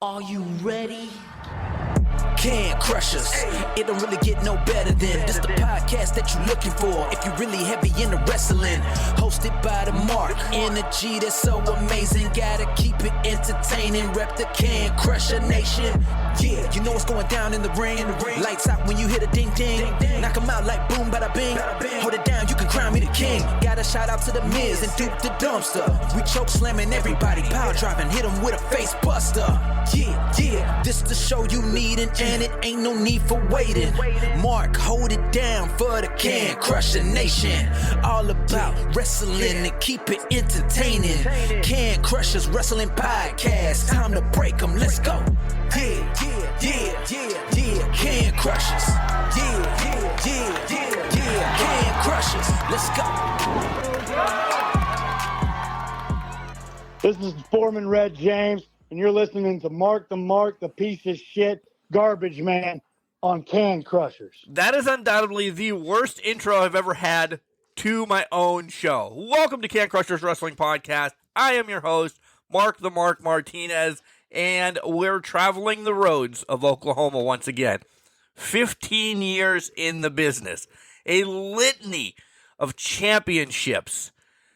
Are you ready? Can Crush Us. It don't really get no better than this the podcast that you're looking for if you're really heavy into wrestling. Hosted by the Mark. Energy that's so amazing. Gotta keep it entertaining. Rep the Can Crusher Nation. Yeah, you know what's going down in the ring. Lights out when you hit a ding ding. Knock 'em out like boom bada bing. Hold it down, you can crown me the king. Got a shout out to the Miz and Duke the Dumpster. We choke slamming everybody. Power driving, hit 'em with a face buster. Yeah, this the show you need and it ain't no need for waiting. Mark, hold it down for the Can Crusher Nation. All about wrestling and keep it entertaining. Can Crushers Wrestling Podcast. Time to break 'em, let's go. Yeah. Can Crushers. Yeah. Can Crushers. Let's go. This is Foreman Red James, and you're listening to Mark, the piece of shit garbage man on Can Crushers. That is undoubtedly the worst intro I've ever had to my own show. Welcome to Can Crushers Wrestling Podcast. I am your host, Mark Martinez, and we're traveling the roads of Oklahoma once again. 15 years in the business. A litany of championships.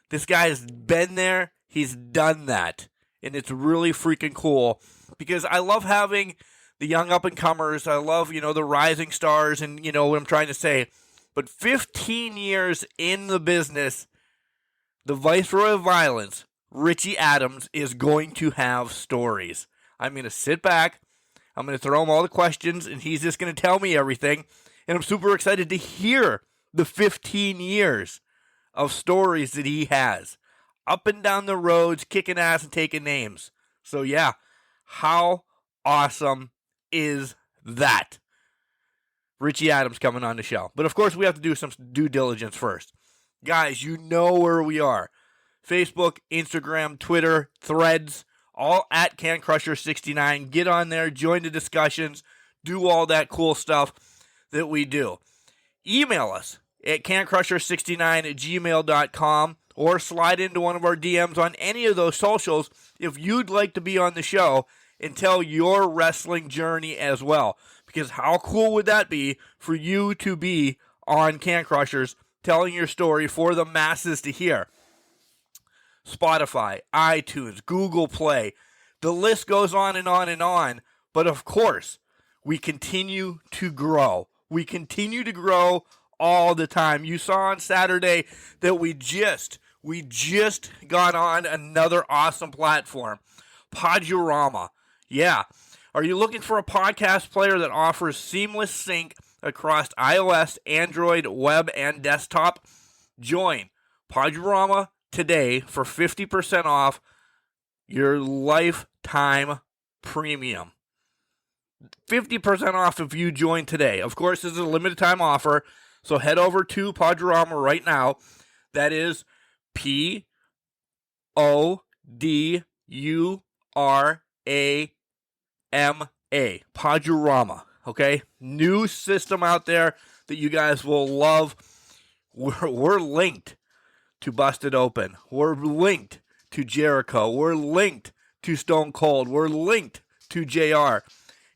This guy's been there. He's done that. And it's really freaking cool because I love having the young up-and-comers. I love, the rising stars and, what I'm trying to say. But 15 years in the business, the Viceroy of Violence, Richie Adams, is going to have stories. I'm going to sit back. I'm going to throw him all the questions, and he's just going to tell me everything. And I'm super excited to hear the 15 years of stories that he has. Up and down the roads, kicking ass and taking names. So yeah, how awesome is that? Richie Adams coming on the show. But of course, we have to do some due diligence first. Guys, you know where we are. Facebook, Instagram, Twitter, Threads, all at CanCrusher69. Get on there, join the discussions, do all that cool stuff that we do. Email us at cancrusher69@gmail.com or slide into one of our DMs on any of those socials if you'd like to be on the show and tell your wrestling journey as well. Because how cool would that be for you to be on Can Crushers telling your story for the masses to hear? Spotify, iTunes, Google Play, the list goes on and on and on. But of course, we continue to grow. We continue to grow all the time. You saw on Saturday that we just got on another awesome platform, Podurama. Yeah. Are you looking for a podcast player that offers seamless sync across iOS, Android, web, and desktop? Join Podurama today for 50% off your lifetime premium. 50% off if you join today. Of course, this is a limited time offer, so head over to Podurama right now. That is Podurama. Podurama, okay? New system out there that you guys will love. We're linked to Busted Open. We're linked to Jericho. We're linked to Stone Cold. We're linked to JR.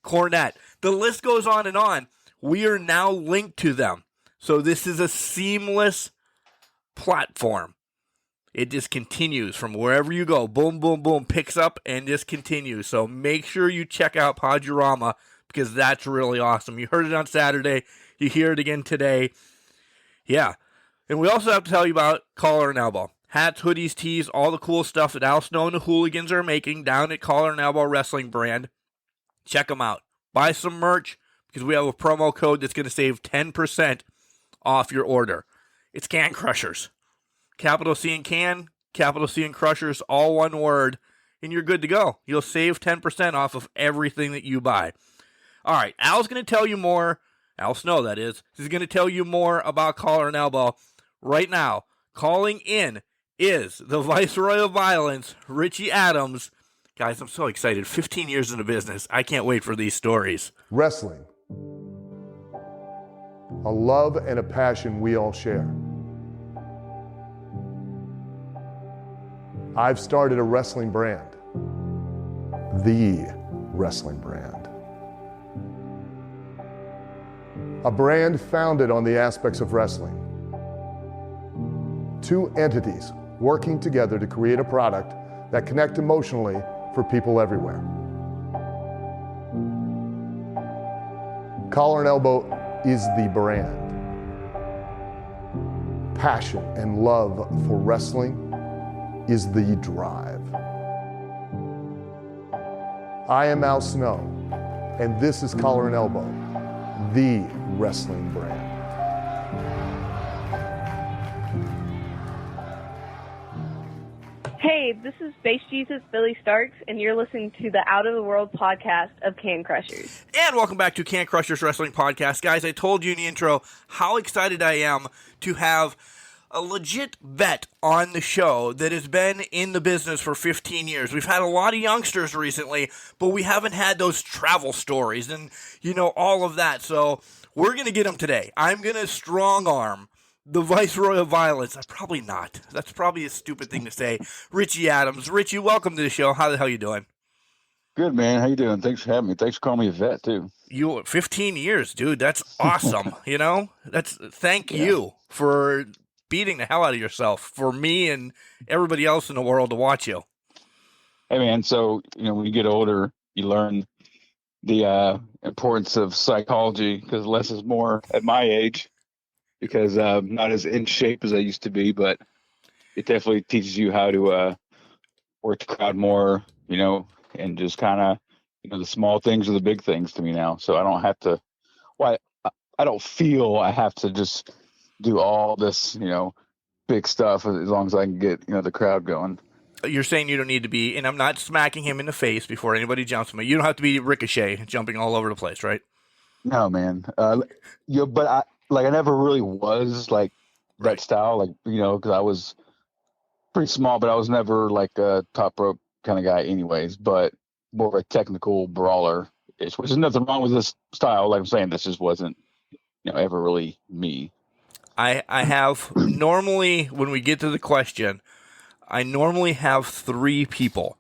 Cornette. The list goes on and on. We are now linked to them. So this is a seamless platform. It just continues from wherever you go. Boom, boom, boom. Picks up and just continues. So make sure you check out Podurama because that's really awesome. You heard it on Saturday. You hear it again today. Yeah. And we also have to tell you about Collar and Elbow. Hats, hoodies, tees, all the cool stuff that Al Snow and the Hooligans are making down at Collar and Elbow Wrestling brand. Check them out. Buy some merch because we have a promo code that's going to save 10% off your order. It's Can Crushers. Capital C and Can, capital C and Crushers, all one word, and you're good to go. You'll save 10% off of everything that you buy. All right, Al's going to tell you more. Al Snow, that is. He's going to tell you more about Collar and Elbow right now. Calling in is the Viceroy of Violence, Richie Adams. Guys, I'm so excited. 15 years in the business. I can't wait for these stories. Wrestling. A love and a passion we all share. I've started a wrestling brand, the wrestling brand. A brand founded on the aspects of wrestling. Two entities working together to create a product that connect emotionally for people everywhere. Collar and Elbow is the brand. Passion and love for wrestling is the drive. I am Al Snow, and this is Collar and Elbow, the wrestling brand. Hey, this is Space Jesus Billy Starks, and you're listening to the Out of the World podcast of Can Crushers. And welcome back to Can Crushers Wrestling Podcast. Guys, I told you in the intro how excited I am to have a legit vet on the show that has been in the business for 15 years. We've had a lot of youngsters recently, but we haven't had those travel stories and, all of that. So we're going to get them today. I'm going to strong arm the Viceroy of Violence. Probably not. That's probably a stupid thing to say. Richie Adams. Richie, welcome to the show. How the hell you doing? Good, man. How you doing? Thanks for having me. Thanks for calling me a vet, too. 15 years, dude. That's awesome. Thank you for beating the hell out of yourself for me and everybody else in the world to watch you. Hey, man. So, when you get older, you learn the importance of psychology because less is more at my age because I'm not as in shape as I used to be, but it definitely teaches you how to work the crowd more, and just kind of, the small things are the big things to me now. So I don't have to, I don't feel I have to just do all this, big stuff as long as I can get, the crowd going. You're saying you don't need to be, and I'm not smacking him in the face before anybody jumps on me. You don't have to be Ricochet jumping all over the place, right? No, man. But I never really was like that style, because I was pretty small, but I was never like a top rope kind of guy anyways, but more of a technical brawler, which is nothing wrong with this style. Like I'm saying, this just wasn't, ever really me. I have normally, when we get to the question, I normally have 3 people.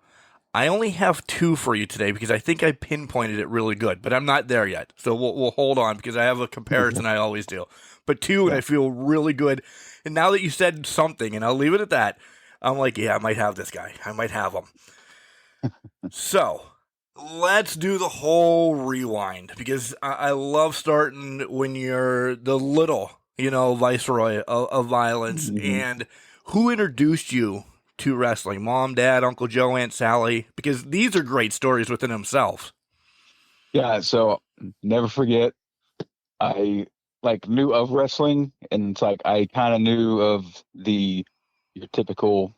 I only have 2 for you today because I think I pinpointed it really good, but I'm not there yet. So we'll hold on because I have a comparison I always do. But 2, and I feel really good. And now that you said something, and I'll leave it at that, I'm like, yeah, I might have this guy. I might have him. So let's do the whole rewind because I love starting when you're the little, Viceroy of Violence. Mm-hmm. And who introduced you to wrestling? Mom, Dad, Uncle Joe, Aunt Sally? Because these are great stories within themselves. Yeah, so never forget, I knew of wrestling, and it's I kind of knew of your typical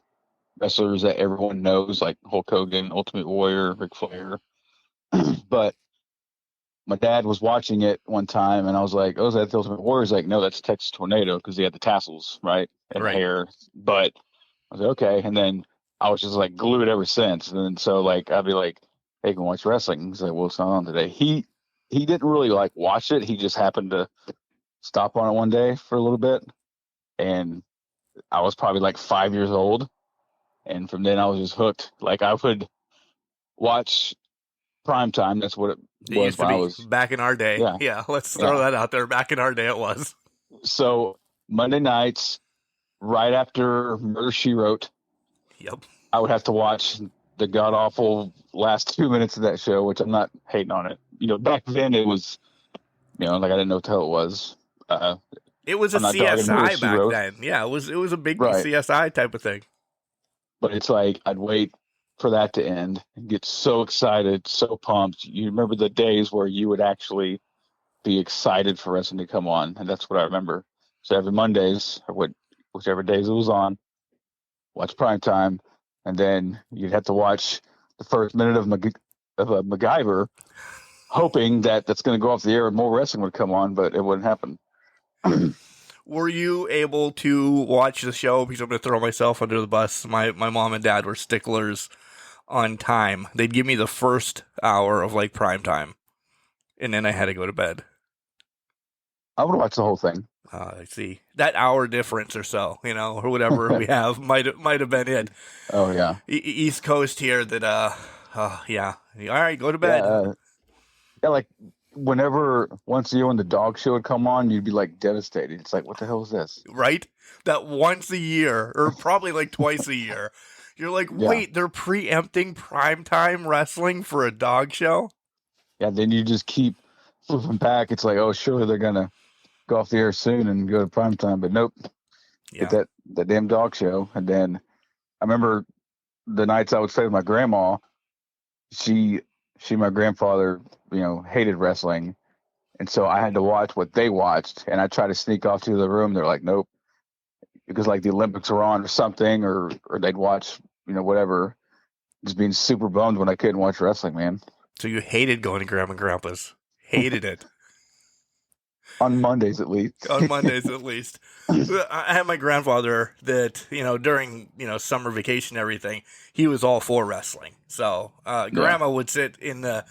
wrestlers that everyone knows, like Hulk Hogan, Ultimate Warrior, Ric Flair. But my dad was watching it one time, and I was like, "Oh, is that the Ultimate Warrior?" He's like, "No, that's Texas Tornado," because he had the tassels, right, and the hair. But I was like, "Okay," and then I was just glued ever since. And then so I'd be like, "Hey, can we watch wrestling?" He's like, "What's going on today?" He didn't really watch it. He just happened to stop on it one day for a little bit, and I was probably 5 years old, and from then I was just hooked. I would watch Primetime. That's what it was used to be back in our day. Yeah, let's throw that out there. Back in our day, it was. So Monday nights, right after Murder, She Wrote, yep, I would have to watch the god awful last 2 minutes of that show, which I'm not hating on it. Back then it was, I didn't know what the hell it was. It was a CSI back then. Yeah, it was a big CSI type of thing. But it's I'd wait for that to end and get so excited, so pumped. You remember the days where you would actually be excited for wrestling to come on, and that's what I remember. So every Mondays, or whichever days it was on, watch Primetime, and then you'd have to watch the first minute of MacGyver, hoping that that's going to go off the air and more wrestling would come on, but it wouldn't happen. Were you able to watch the show? Because I'm going to throw myself under the bus. My mom and dad were sticklers on time. They'd give me the first hour of prime time, and then I had to go to bed. I would watch the whole thing. I see. That hour difference or so, or whatever we have might have been it. Oh yeah. East Coast here that Oh, yeah. All right, go to Yeah, bed. yeah, like whenever once a year when the dog show would come on, you'd be like devastated. It's like, what the hell is this? Right? That once a year, or probably like twice a year, you're like, Yeah. wait, they're preempting primetime wrestling for a dog show? Yeah, then you just keep flipping back. It's like, oh, surely they're gonna go off the air soon and go to prime time, but nope. Yeah. Get that damn dog show. And then I remember the nights I would stay with my grandma. She my grandfather, hated wrestling, and so I had to watch what they watched, and I tried to sneak off to the room. They're like, nope, because like the Olympics were on or something, or they'd watch, whatever. Just being super bummed when I couldn't watch wrestling, man. So you hated going to Grandma and Grandpa's. Hated it. On Mondays, at least. On Mondays, at least. I had my grandfather that, during, summer vacation and everything, he was all for wrestling. So Grandma would sit in the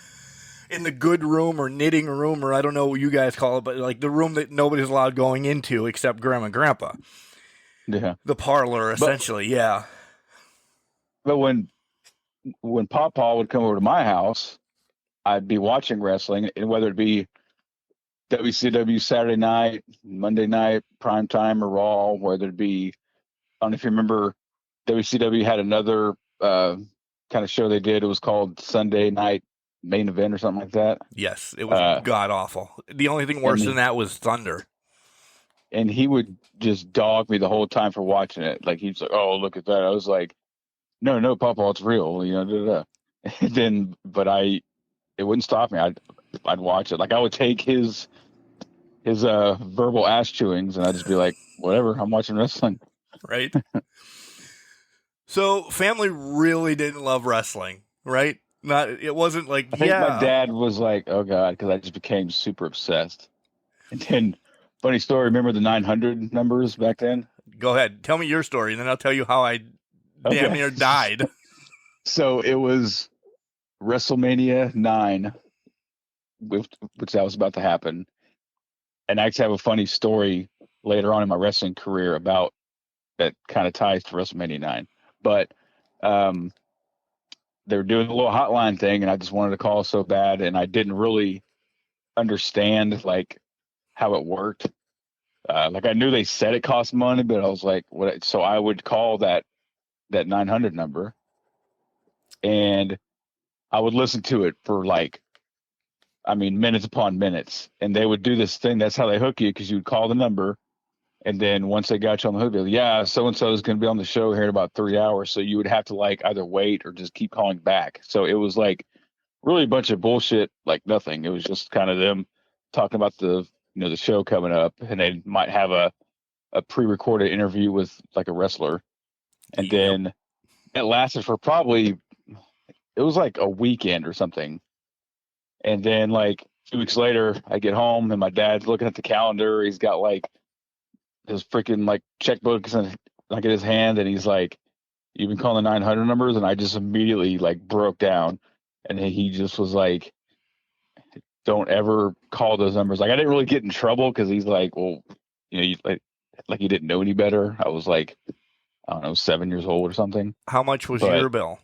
good room or knitting room, or I don't know what you guys call it, but like the room that nobody's allowed going into except Grandma and Grandpa. Yeah. The parlor, essentially, yeah. But when Papa would come over to my house, I'd be watching wrestling, and whether it be WCW Saturday night, Monday night, prime time, or Raw, whether it be, I don't know if you remember, WCW had another kind of show they did. It was called Sunday Night Main Event or something like that. Yes, it was god awful. The only thing worse than that was Thunder. And he would just dog me the whole time for watching it. Like, he's like, oh, look at that. I was like, no, Papa, it's real. And then, but it wouldn't stop me. I'd watch it. Like, I would take his verbal ass chewings, and I'd just be like, whatever, I'm watching wrestling. Right? So family really didn't love wrestling, right? It wasn't like, I think my dad was like, oh God, because I just became super obsessed. And then, funny story, remember the 900 numbers back then? Go ahead. Tell me your story, and then I'll tell you how I damn near died. So it was WrestleMania 9, which that was about to happen. And I actually have a funny story later on in my wrestling career about that kind of ties to WrestleMania 9. But they were doing a little hotline thing, and I just wanted to call so bad, and I didn't really understand like how it worked. Like, I knew they said it cost money, but I was like, what? So I would call that 900 number, and I would listen to it for minutes upon minutes, and they would do this thing. That's how they hook you, because you would call the number, and then once they got you on the hook, they'd like, so and so is going to be on the show here in about 3 hours. So you would have to like either wait or just keep calling back. So it was like really a bunch of bullshit, like nothing. It was just kind of them talking about the show coming up, and they might have a pre-recorded interview with like a wrestler, and then it lasted for probably, it was like a weekend or something. And then like 2 weeks later, I get home and my dad's looking at the calendar. He's got like his freaking like checkbooks and like in his hand, and he's like, "You've been calling the 900 numbers," and I just immediately like broke down, and he just was like, "Don't ever call those numbers." Like, I didn't really get in trouble because he's like, "Well, you like you didn't know any better." I was like, I don't know, 7 years old or something. How much was your bill?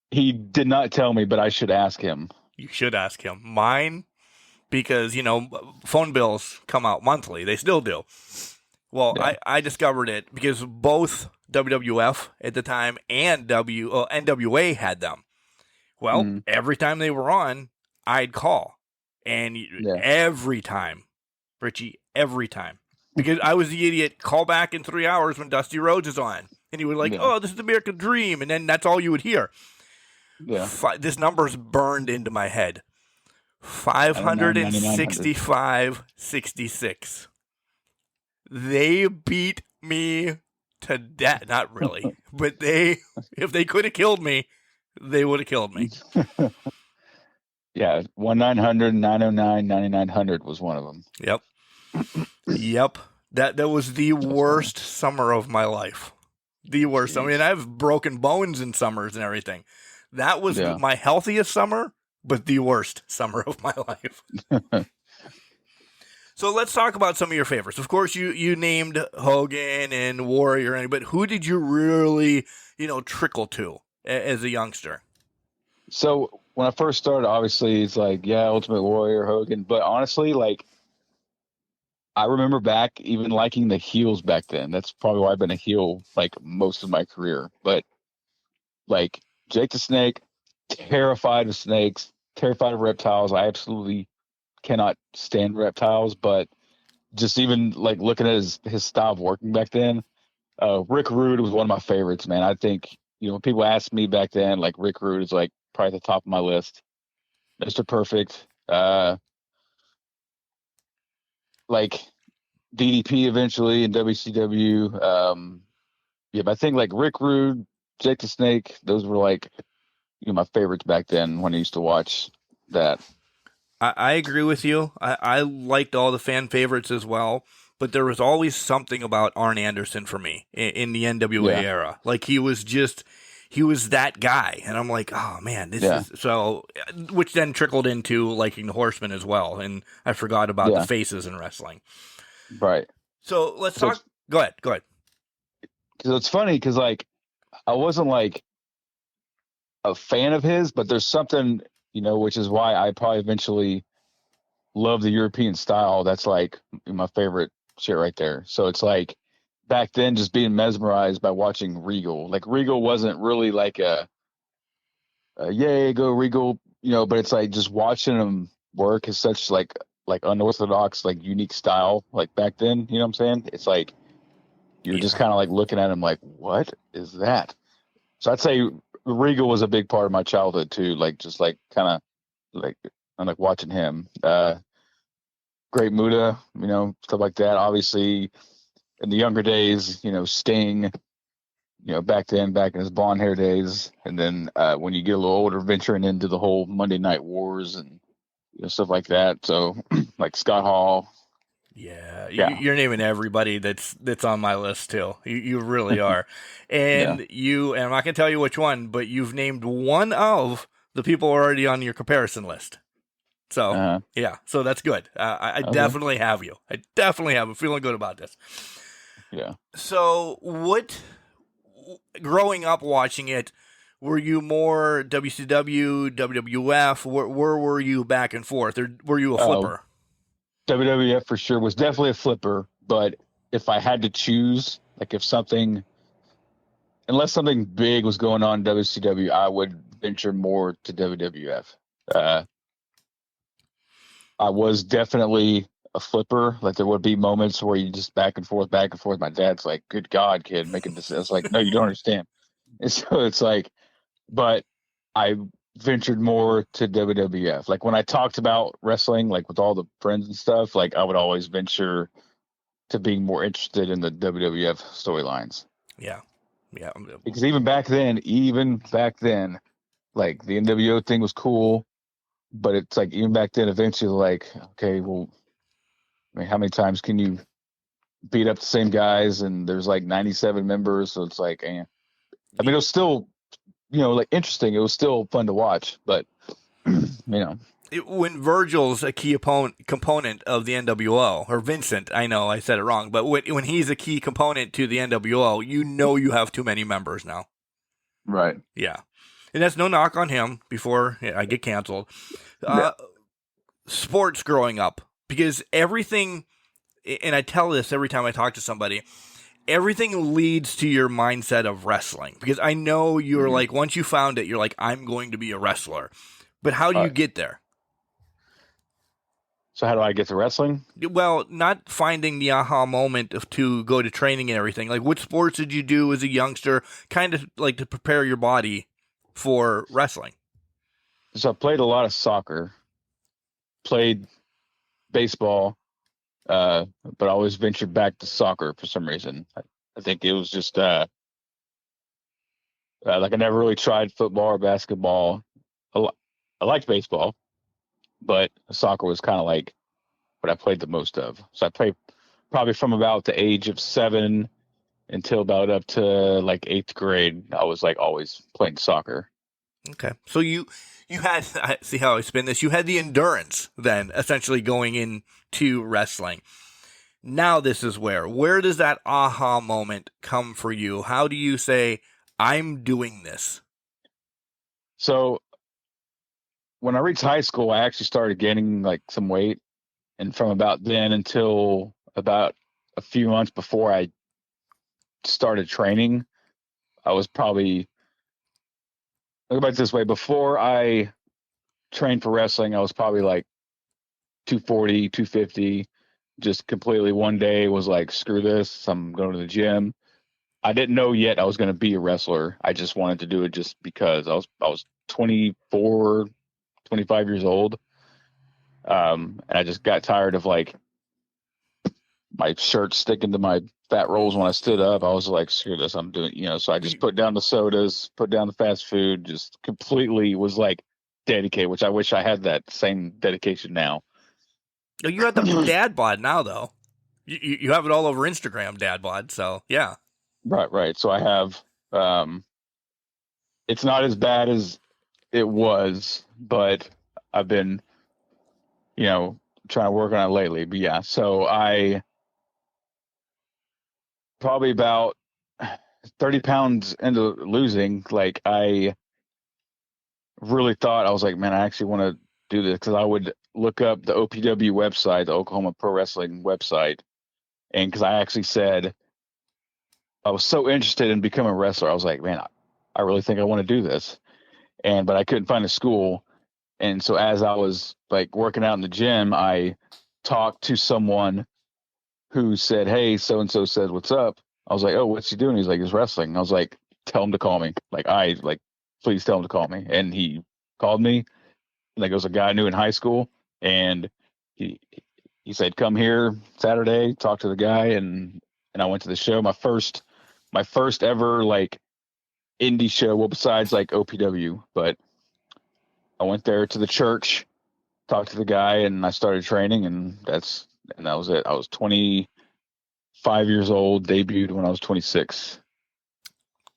He did not tell me, but I should ask him. You should ask him. Mine, because, phone bills come out monthly. They still do. Well, yeah. I discovered it because both WWF at the time and NWA had them. Well, every time they were on, I'd call. And every time, Richie, every time. Because I was the idiot, call back in 3 hours when Dusty Rhodes is on. And he would oh, this is the American Dream. And then that's all you would hear. Yeah. This number's burned into my head. 565.66. They beat me to death. Not really. But if they could have killed me, they would have killed me. Yeah, 1-900-909-9900 was one of them. Yep. Yep. That was the worst summer of my life. The worst. I mean, I've broken bones in summers and everything. That was my healthiest summer, but the worst summer of my life. So let's talk about some of your favorites. Of course, you named Hogan and Warrior, but who did you really, trickle to as a youngster? So when I first started, obviously it's like, yeah, Ultimate Warrior, Hogan. But honestly, like I remember back even liking the heels back then. That's probably why I've been a heel like most of my career. But like Jake the Snake, terrified of snakes, terrified of reptiles. I absolutely cannot stand reptiles, but just even like looking at his style of working back then, Rick Rude was one of my favorites, man. I think, when people asked me back then, like Rick Rude is like probably at the top of my list. Mr. Perfect, like DDP eventually in WCW. Yeah, but I think like Rick Rude, Jake the Snake, those were like my favorites back then when I used to watch that. I agree with you. I liked all the fan favorites as well, but there was always something about Arn Anderson for me in the NWA era. Like he was that guy, and I'm like, oh man, this is so. Which then trickled into liking the Horsemen as well, and I forgot about the faces in wrestling. Right. So let's talk. Go ahead. Because it's funny because like I wasn't like a fan of his, but there's something, which is why I probably eventually love the European style. That's like my favorite shit right there. So it's like back then just being mesmerized by watching Regal. Like Regal wasn't really like a yay, go Regal, but it's like just watching him work is such like unorthodox, like unique style. Like back then, you know what I'm saying? It's like you're just kind of like looking at him like, what is that? So I'd say Regal was a big part of my childhood too. Like just like kind of like I'm like watching him. Great Muda, stuff like that. Obviously, in the younger days, Sting, back in his blonde hair days, and then when you get a little older, venturing into the whole Monday Night Wars and stuff like that. So like Scott Hall. Yeah, you're naming everybody that's on my list too. You really are, and and I'm not gonna tell you which one, but you've named one of the people already on your comparison list. So so that's good. I definitely have you. I definitely have. I'm feeling good about this. Yeah. So growing up watching it, were you more WCW, WWF? Where were you back and forth, or were you a flipper? WWF for sure was definitely a flipper, but if I had to choose, like unless something big was going on in WCW, I would venture more to WWF. I was definitely a flipper. Like there would be moments where you just back and forth. My dad's like, "Good God, kid, making this." I was like, "No, you don't understand." And so it's like, but I ventured more to WWF. Like when I talked about wrestling, like with all the friends and stuff, like I would always venture to being more interested in the WWF storylines. Yeah. Because even back then, like the NWO thing was cool, but it's like even back then, eventually, like, okay, well, I mean, how many times can you beat up the same guys? And there's like 97 members, so it's like, I mean, it was still, like interesting. It was still fun to watch, but when Virgil's a key component of the NWO, or Vincent, I know I said it wrong, but when he's a key component to the NWO, you have too many members now. Right. Yeah. And that's no knock on him before I get canceled. Sports growing up, because everything, and I tell this every time I talk to somebody, everything leads to your mindset of wrestling. Because I know you're like, once you found it, you're like, I'm going to be a wrestler. But how do you get there? So how do I get to wrestling? Well, not finding the aha moment to go to training and everything. Like, what sports did you do as a youngster, kind of like to prepare your body for wrestling? So I played a lot of soccer, played baseball, but I always ventured back to soccer for some reason. I think it was just like I never really tried football or basketball. I liked baseball, but soccer was kind of like what I played the most of. So I played probably from about the age of 7 until about up to like 8th grade. I was like always playing soccer. Okay. So you had, see how I spin this, you had the endurance then essentially going into wrestling. Now this is where does that aha moment come for you? How do you say, I'm doing this? So when I reached high school, I actually started gaining like some weight, and from about then until about a few months before I started training, I was probably, look about it this way, before I trained for wrestling, I was probably like 240, 250, just completely one day was like, screw this, I'm going to the gym. I didn't know yet I was going to be a wrestler. I just wanted to do it just because I was 24, 25 years old. And I just got tired of like my shirt sticking to my fat rolls when I stood up. I was like, screw this, I'm doing, so I just put down the sodas, put down the fast food, just completely was like dedicated, which I wish I had that same dedication now. You got the dad bod now, though. You have it all over Instagram, dad bod. So yeah. Right. So I have, it's not as bad as it was, but I've been, trying to work on it lately. But yeah, so I probably about 30 pounds into losing, like I really thought, I was like, man, I actually want to do this, because I would look up the OPW website, the Oklahoma Pro Wrestling website, and because I actually said I was so interested in becoming a wrestler, I was like, man, I really think I want to do this, but I couldn't find a school. And so as I was like working out in the gym, I talked to someone who said, hey, so and so said, what's up? I was like, oh, what's he doing? He's like, he's wrestling. I was like, tell him to call me. Please tell him to call me. And he called me. Like, it was a guy I knew in high school, and he said, come here Saturday, talk to the guy, and I went to the show. My first ever like indie show, well, besides like OPW, but I went there to the church, talked to the guy, and I started training, and that was it. I was 25 years old, debuted when I was 26.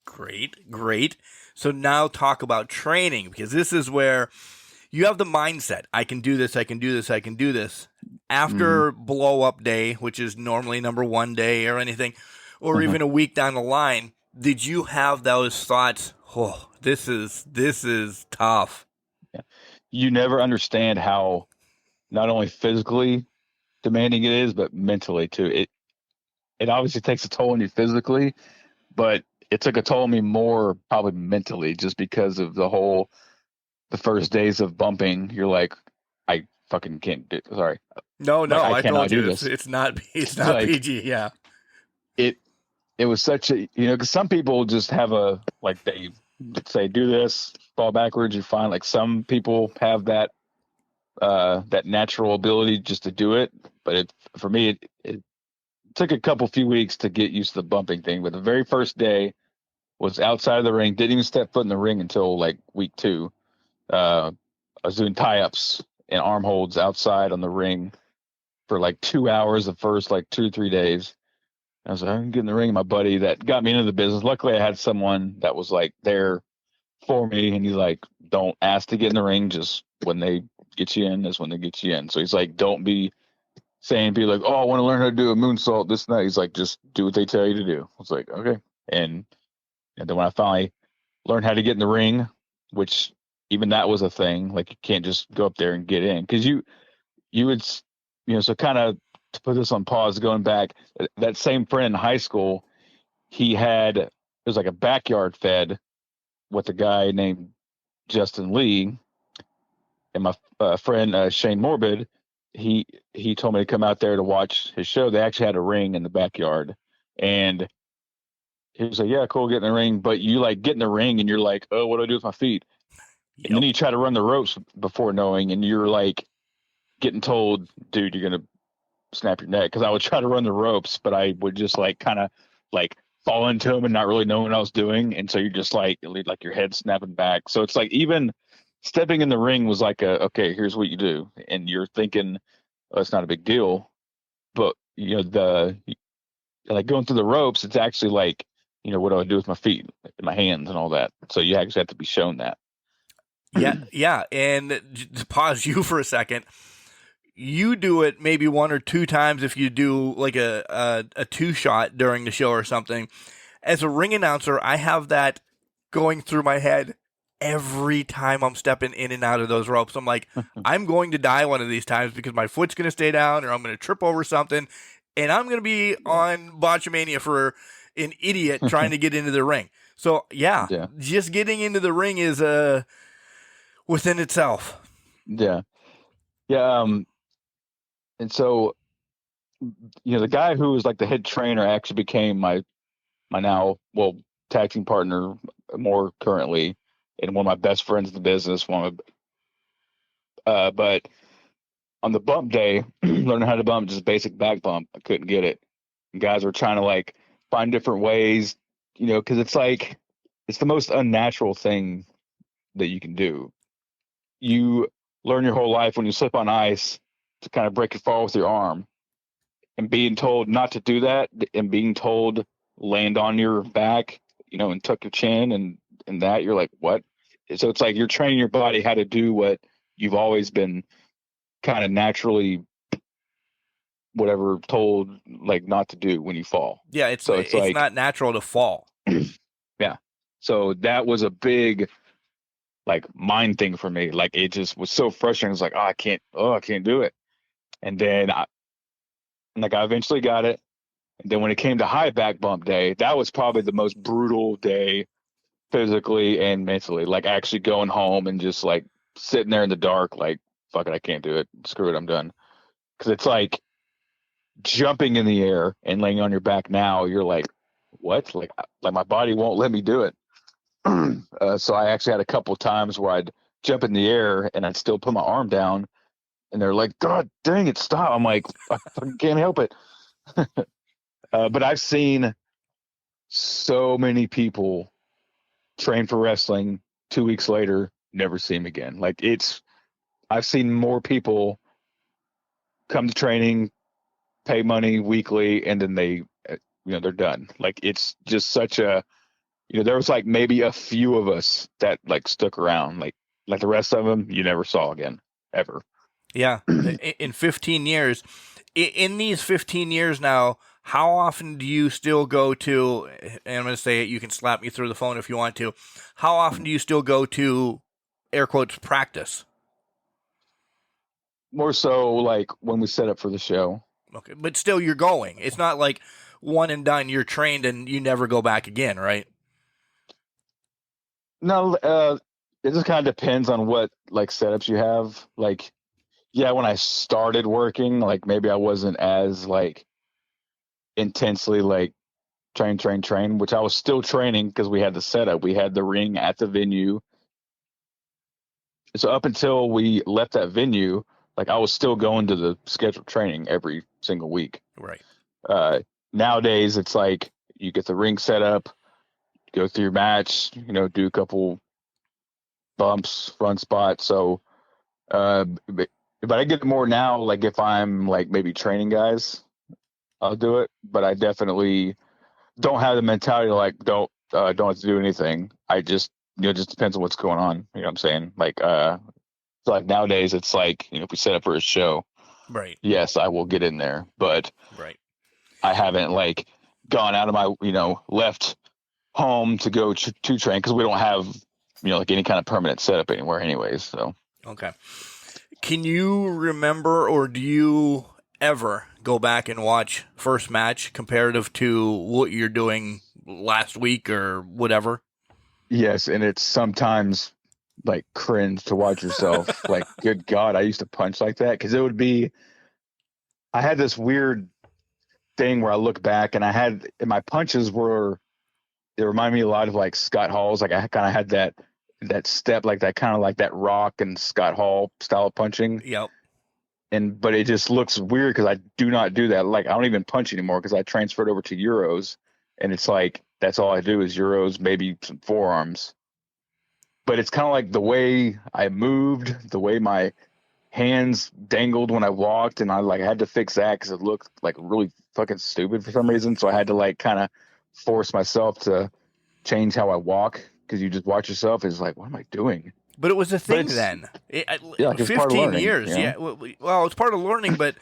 Great. So now talk about training, because this is where you have the mindset. I can do this. After blow up day, which is normally number one day or anything, or even a week down the line, did you have those thoughts? Oh, this is tough. Yeah. You never understand how not only physically demanding it is, but mentally too. It obviously takes a toll on you physically, but it took a toll on me more probably mentally, just because of the first days of bumping. You're like, I fucking can't do. Sorry. No, like, I told you this. It's not like, PG. Yeah. It was such a, because some people just have they say, do this, fall backwards, you're fine. Like, some people have that natural ability just to do it. But for me, it took a few weeks to get used to the bumping thing. But the very first day was outside of the ring, didn't even step foot in the ring until like week 2. I was doing tie-ups and arm holds outside on the ring for like 2 hours the first like 2 or 3 days. I was like, I'm getting in the ring. My buddy that got me into the business, luckily I had someone that was like there for me, and he's like, don't ask to get in the ring, just when they get you in is when they get you in. So he's like, don't be like, oh, I want to learn how to do a moonsault this night. He's like, just do what they tell you to do. I was like, okay. And then when I finally learned how to get in the ring, which even that was a thing, like you can't just go up there and get in, because you would, so kind of to put this on pause, going back, that same friend in high school, it was like a backyard fed with a guy named Justin Lee, and my friend Shane Morbid, he told me to come out there to watch his show. They actually had a ring in the backyard, and he was like, yeah, cool, get in the ring. But you like get in the ring and you're like, oh, what do I do with my feet? Yep. And then you try to run the ropes before knowing, and you're like getting told, dude, you're gonna snap your neck. Because I would try to run the ropes, but I would just like kind of like fall into them and not really know what I was doing, and so you're just like your head snapping back. So it's like even stepping in the ring was like okay, here's what you do, and you're thinking, oh, it's not a big deal, but like going through the ropes, it's actually like, what do I do with my feet and my hands and all that? So you actually have to be shown that. Yeah. And to pause you for a second, you do it maybe 1 or 2 times if you do like a 2-shot during the show or something. As a ring announcer, I have that going through my head every time I'm stepping in and out of those ropes. I'm like, I'm going to die one of these times because my foot's going to stay down or I'm going to trip over something. And I'm going to be on Botchamania for an idiot trying to get into the ring. So, yeah, just getting into the ring is within itself. Yeah. Yeah. And so, the guy who was like the head trainer actually became my now, tag team partner more currently, and one of my best friends in the business. But on the bump day, learning how to bump, just basic back bump, I couldn't get it. And guys were trying to like find different ways, because it's like, it's the most unnatural thing that you can do. You learn your whole life when you slip on ice to kind of break your fall with your arm, and being told not to do that, and being told land on your back, and tuck your chin and that, you're like, what? So it's like you're training your body how to do what you've always been kind of naturally told like not to do when you fall. Yeah, it's like, not natural to fall. Yeah. So that was a big like mind thing for me. Like it just was so frustrating. It's like, I can't do it. And then I eventually got it. And then when it came to high back bump day, that was probably the most brutal day physically and mentally. Like actually going home and just like sitting there in the dark, like, fuck it, I can't do it. Screw it, I'm done. Because it's like jumping in the air and laying on your back now, you're like, what? Like my body won't let me do it. So I actually had a couple of times where I'd jump in the air and I'd still put my arm down, and they're like, God dang it, stop. I'm like, I fucking can't help it. But I've seen so many people train for wrestling 2 weeks later, never see him again. Like I've seen more people come to training, pay money weekly, and then they, they're done. Like it's just such a, there was like maybe a few of us that like stuck around, like the rest of them you never saw again, ever. Yeah. In 15 years, in these 15 years now, how often do you still go to, and I'm going to say it, you can slap me through the phone if you want to, how often do you still go to, air quotes, practice? More so like when we set up for the show. Okay, but still you're going. It's not like one and done, you're trained and you never go back again, right? No, it just kind of depends on what like setups you have. Like, yeah, when I started working, like maybe I wasn't as like intensely like train, which I was still training because we had the setup. We had the ring at the venue. So up until we left that venue, like I was still going to the scheduled training every single week. Right. Nowadays, it's like you get the ring set up, go through your match, do a couple bumps, front spot. So, but I get it more now. Like if I'm like maybe training guys, I'll do it. But I definitely don't have the mentality to like don't have to do anything. I just just depends on what's going on. You know what I'm saying? Like so like nowadays it's like if we set up for a show, right? Yes, I will get in there, but right. I haven't like gone out of my left home to go to train because we don't have like any kind of permanent setup anywhere anyways. So okay, can you remember or do you ever go back and watch first match comparative to what you're doing last week or whatever? Yes, and it's sometimes like cringe to watch yourself. Like, good God, I used to punch like that because it would be. I had this weird thing where I look back and my punches they remind me a lot of like Scott Hall's. Like I kind of had that step, like that kind of like that Rock and Scott Hall style of punching. Yep. But it just looks weird because I do not do that. Like I don't even punch anymore because I transferred over to Euros, and it's like that's all I do is Euros, maybe some forearms. But it's kind of like the way I moved, the way my hands dangled when I walked, and I had to fix that because it looked like really fucking stupid for some reason. So I had to like kind of force myself to change how I walk because you just watch yourself. It's like, what am I doing? But it was a thing then. Like 15 years. Yeah. Well, it's part of learning, but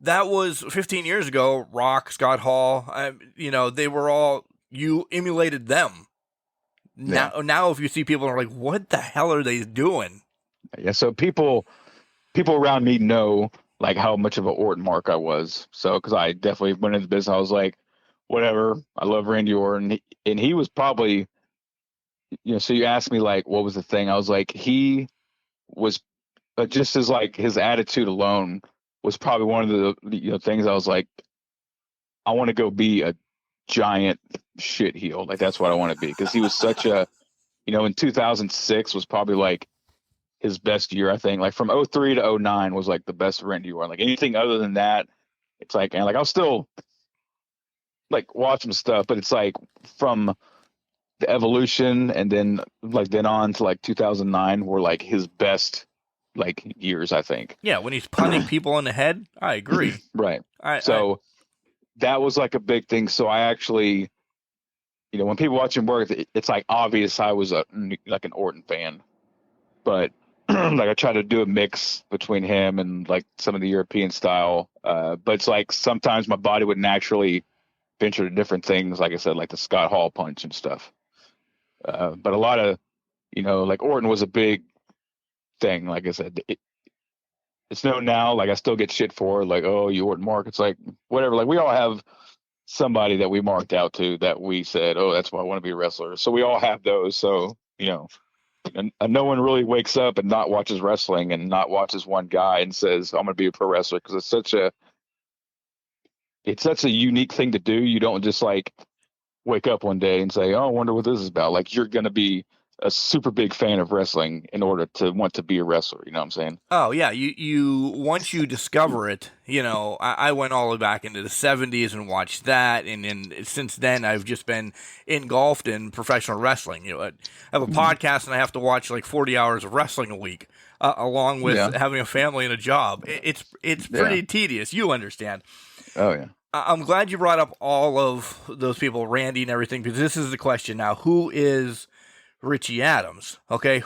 that was 15 years ago. Rock, Scott Hall, they were all, you emulated them. Now if you see people are like, what the hell are they doing? Yeah. So people around me know like how much of an Orton mark I was. So because I definitely went into business, I was like, whatever. I love Randy Orton, and he was probably, So you asked me like, what was the thing? I was like, he was just as like his attitude alone was probably one of the things I was like, I want to go be a giant shit heel. Like that's what I want to be, because he was such a, in 2006 was probably like his best year, I think. Like from 03 to 09 was like the best Randy Orton. Like anything other than that, it's like, and like I'll still like watch some stuff, but it's like from the evolution and then on to like 2009 were like his best like years, I think. Yeah, when he's punting people in the head, I agree. Right. That was like a big thing. So I actually, when people watch him work, it's like obvious I was like an Orton fan, but like I try to do a mix between him and like some of the European style. But it's like sometimes my body would naturally venture to different things, like I said, like the Scott Hall punch and stuff. But a lot of, like Orton was a big thing. Like I said, it's known now. Like I still get shit for like, oh, you Orton Mark. It's like whatever. Like we all have somebody that we marked out to that we said, oh, that's why I want to be a wrestler. So we all have those. So and no one really wakes up and not watches wrestling and not watches one guy and says, I'm going to be a pro wrestler, because it's such a unique thing to do. You don't just like wake up one day and say, oh, I wonder what this is about. Like you're going to be a super big fan of wrestling in order to want to be a wrestler. You know what I'm saying? Oh yeah. You once you discover it, I went all the way back into the 70s and watched that. And then since then I've just been engulfed in professional wrestling. I have a podcast and I have to watch like 40 hours of wrestling a week, along with having a family and a job. It's pretty tedious. You understand. Oh yeah. I'm glad you brought up all of those people, Randy and everything, because this is the question now. Who is Richie Adams? Okay,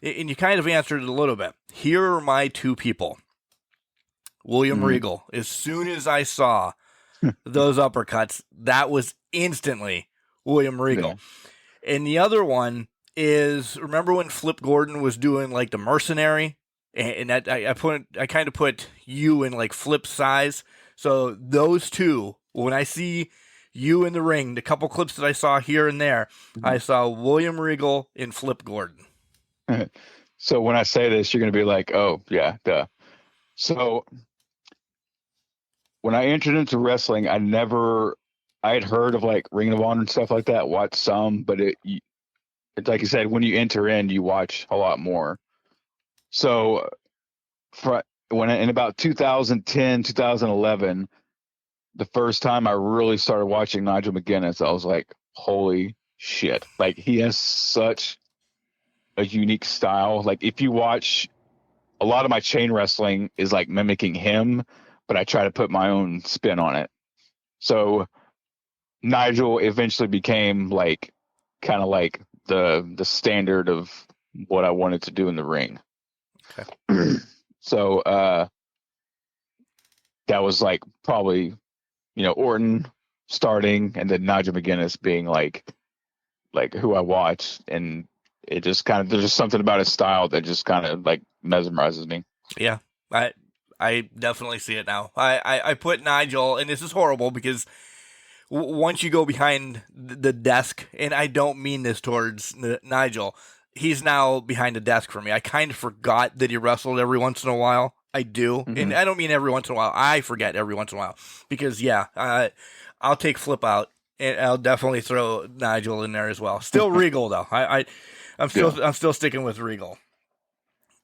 and you kind of answered it a little bit. Here are my two people. William Regal. As soon as I saw those uppercuts, that was instantly William Regal. Yeah. And the other one is, remember when Flip Gordon was doing like the mercenary? And that I kind of put you in like Flip's size. So those two, when I see you in the ring, the couple clips that I saw here and there, I saw William Regal and Flip Gordon. So when I say this, you're going to be like, oh, yeah, duh. So when I entered into wrestling, I had heard of like Ring of Honor and stuff like that, watched some, but it's like you said, when you enter in, you watch a lot more. So in about 2010, 2011, the first time I really started watching Nigel McGuinness, I was like, holy shit. Like he has such a unique style. Like if you watch, a lot of my chain wrestling is like mimicking him, but I try to put my own spin on it. So Nigel eventually became like kind of like the standard of what I wanted to do in the ring. Okay. So that was like probably, Orton starting, and then Nigel McGuinness being like who I watch, and it just kind of, there's just something about his style that just kind of like mesmerizes me. Yeah, I definitely see it now. I put Nigel, and this is horrible because once you go behind the desk, and I don't mean this towards Nigel, he's now behind the desk for me. I kind of forgot that he wrestled every once in a while. I do. Mm-hmm. And I don't mean every once in a while. I forget every once in a while. Because, I'll take Flip out, and I'll definitely throw Nigel in there as well. Still Regal, though. I'm still sticking with Regal.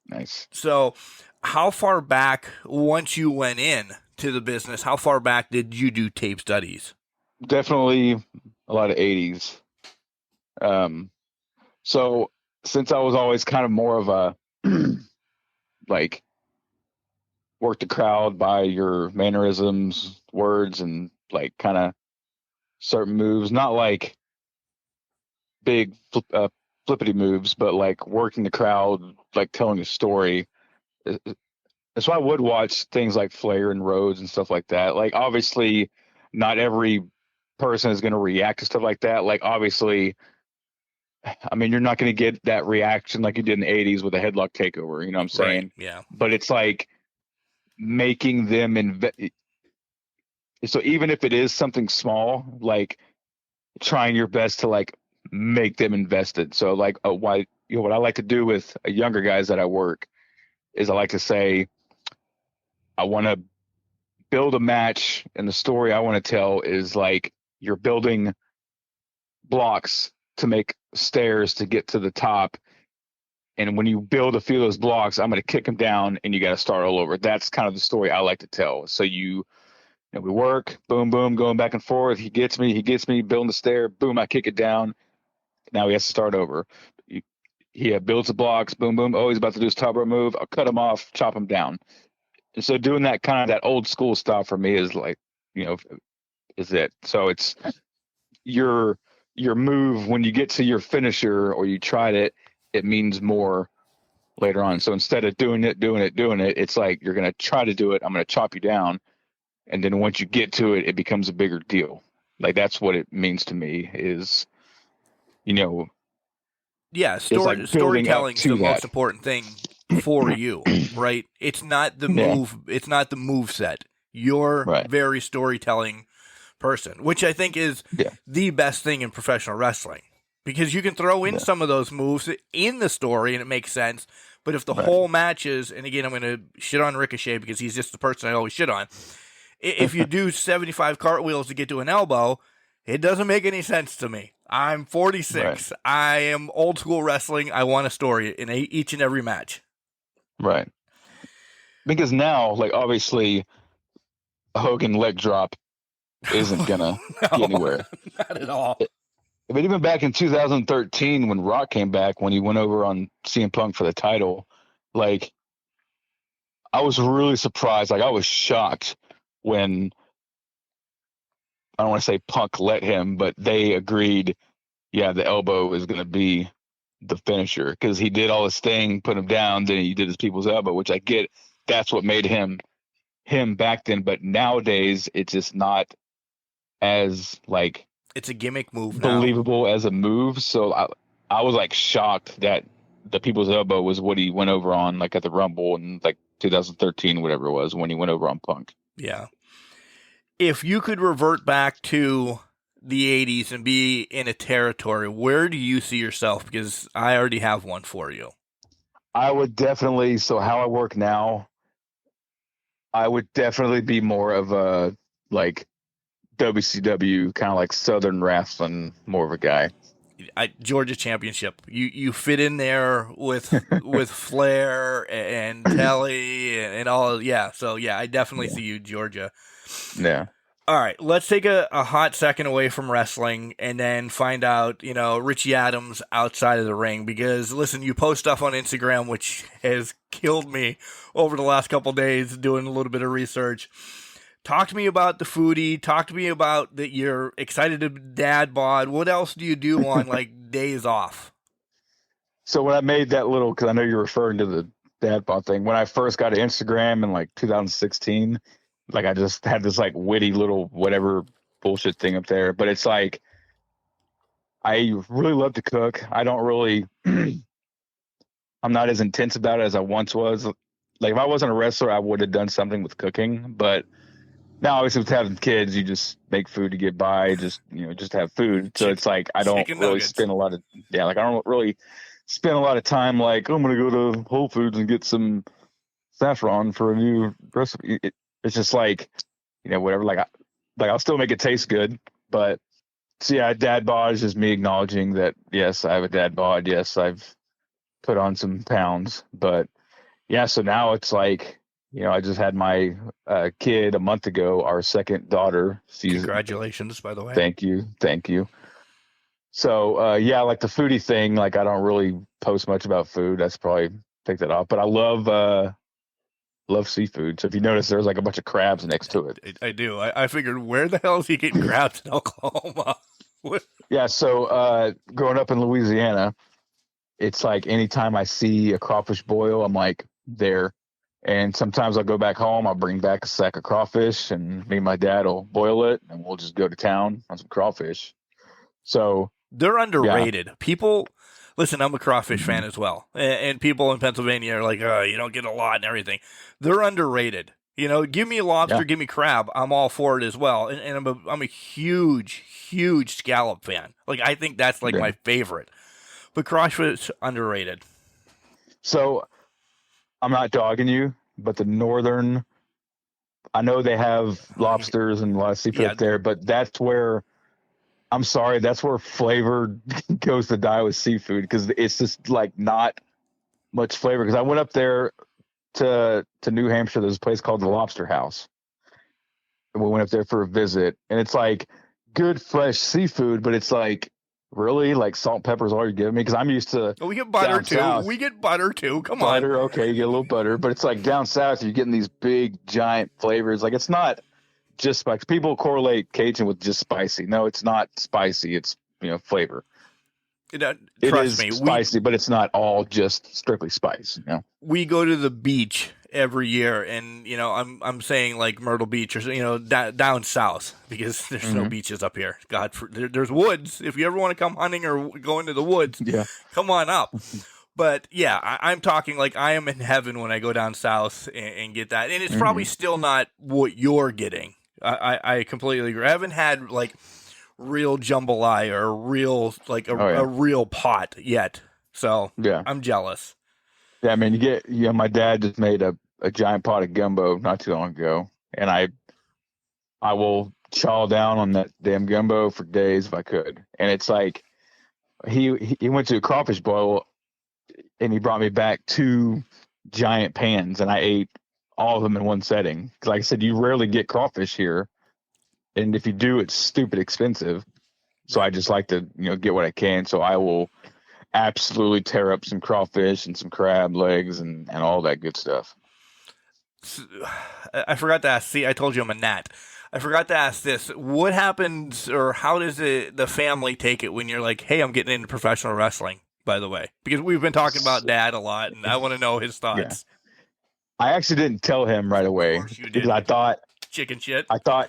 Nice. So, how far back, once you went in to the business, how far back did you do tape studies? Definitely a lot of 80s. So since I was always kind of more of a like work the crowd by your mannerisms, words, and like kind of certain moves, not like big flippity moves, but like working the crowd, like telling a story. So I would watch things like Flair and Rhodes and stuff like that. Like obviously not every person is going to react to stuff like that. Like obviously I mean, you're not going to get that reaction like you did in the 80s with a headlock takeover. You know what I'm saying? Right. Yeah. But it's like making them so even if it is something small, like trying your best to like make them invested. So like what I like to do with younger guys that I work is I like to say, I want to build a match, and the story I want to tell is like you're building blocks to make stairs to get to the top. And when you build a few of those blocks, I'm going to kick them down and you got to start all over. That's kind of the story I like to tell. So we work, boom, boom, going back and forth. He gets me, building the stair, boom, I kick it down. Now he has to start over. He builds the blocks, boom, boom. Oh, he's about to do his top rope move. I'll cut him off, chop him down. And so doing that kind of that old school stuff for me is like, is it. So it's your move when you get to your finisher or you tried it, it means more later on. So instead of doing it, it's like you're going to try to do it. I'm going to chop you down. And then once you get to it, it becomes a bigger deal. Like that's what it means to me is, Yeah, storytelling is the most important thing for you, right? It's not the move. It's not the move set. You're very storytelling person, which I think is the best thing in professional wrestling, because you can throw in some of those moves in the story and it makes sense. But if the whole match is, and again, I'm going to shit on Ricochet because he's just the person I always shit on. If you do 75 cartwheels to get to an elbow, it doesn't make any sense to me. I'm 46. Right. I am old school wrestling. I want a story in each and every match. Right. Because now, like, obviously, a Hogan leg drop isn't going to get anywhere. Not at all. But even back in 2013, when Rock came back, when he went over on CM Punk for the title, like, I was really surprised. Like, I was shocked when, I don't want to say Punk let him, but they agreed, the elbow is going to be the finisher, because he did all his thing, put him down, then he did his people's elbow, which I get. That's what made him back then. But nowadays, it's just not as, like, it's a gimmick move now. Believable as a move. So I was, like, shocked that the people's elbow was what he went over on, like, at the Rumble in, like, 2013, whatever it was, when he went over on Punk. Yeah. If you could revert back to the 80s and be in a territory, where do you see yourself? Because I already have one for you. I would definitely, so how I work now, I would definitely be more of a, like, WCW, kind of like Southern wrestling, more of a guy. Georgia Championship. You fit in there with Flair and Telly and all. Yeah. So yeah, I definitely see you, Georgia. Yeah. All right. Let's take a hot second away from wrestling and then find out, Richie Adams outside of the ring, because listen, you post stuff on Instagram, which has killed me over the last couple of days doing a little bit of research. Talk to me about the foodie. Talk to me about that you're excited to dad bod. What else do you do on like days off? So when I made that little, because I know you're referring to the dad bod thing, when I first got to Instagram in like 2016, like I just had this like witty little whatever bullshit thing up there. But it's like, I really love to cook. I don't really, I'm not as intense about it as I once was. Like if I wasn't a wrestler, I would have done something with cooking, but now, obviously, with having kids, you just make food to get by, just have food. So it's like I don't really spend a lot of I don't really spend a lot of time like, oh, I'm gonna go to Whole Foods and get some saffron for a new recipe. It's just like whatever. Like I'll still make it taste good, but so yeah, dad bod is just me acknowledging that yes, I have a dad bod. Yes, I've put on some pounds, but yeah. So now it's like. I just had my kid a month ago, our second daughter. Congratulations, by the way. Thank you. So, like the foodie thing, like I don't really post much about food. That's probably take that off. But I love seafood. So if you notice, there's like a bunch of crabs next to it. I do. I figured, where the hell is he getting crabs in Oklahoma? Yeah, so growing up in Louisiana, it's like anytime I see a crawfish boil, I'm like, there. And sometimes I'll go back home, I'll bring back a sack of crawfish, and me and my dad will boil it, and we'll just go to town on some crawfish. So They're underrated. People, listen, I'm a crawfish fan as well. And people in Pennsylvania are like, oh, you don't get a lot and everything. They're underrated. You know, give me lobster, give me crab. I'm all for it as well. And I'm a huge, huge scallop fan. Like, I think that's like my favorite. But crawfish, underrated. So I'm not dogging you, but the northern, I know they have lobsters and a lot of seafood up there, but that's where, I'm sorry, that's where flavor goes to die with seafood, because it's just like not much flavor. Because I went up there to New Hampshire, there's a place called the Lobster House. And we went up there for a visit, and it's like good fresh seafood, but it's like, really, like salt and pepper is all you're giving me? Because I'm used to. We get butter too. South. We get butter too. Come butter, on. Okay, you get a little butter, but it's like down south, you're getting these big giant flavors. Like, it's not just spicy. People correlate Cajun with just spicy. No, it's not spicy. It's, flavor. Trust me, spicy, but it's not all just strictly spice. We go to the beach every year, and I'm saying like Myrtle Beach or down south, because there's no beaches up here. There's woods. If you ever want to come hunting or go into the woods, come on up. But yeah, I'm talking like I am in heaven when I go down south and get that, and it's probably still not what you're getting. I completely agree. I haven't had like real jambalaya or real like a real pot yet, so I'm jealous. Yeah, I mean, my dad just made a giant pot of gumbo not too long ago, and I will chow down on that damn gumbo for days if I could. And it's like he went to a crawfish boil, and he brought me back 2 giant pans, and I ate all of them in one setting. Like I said, you rarely get crawfish here, and if you do, it's stupid expensive. So I just like to get what I can. So I will absolutely tear up some crawfish and some crab legs and all that good stuff. I forgot to ask. See, I told you I'm a gnat. I forgot to ask this. What happens, or how does the family take it when you're like, hey, I'm getting into professional wrestling, by the way? Because we've been talking about Dad a lot, and I want to know his thoughts. I actually didn't tell him right away. Because I thought... Chicken shit? I thought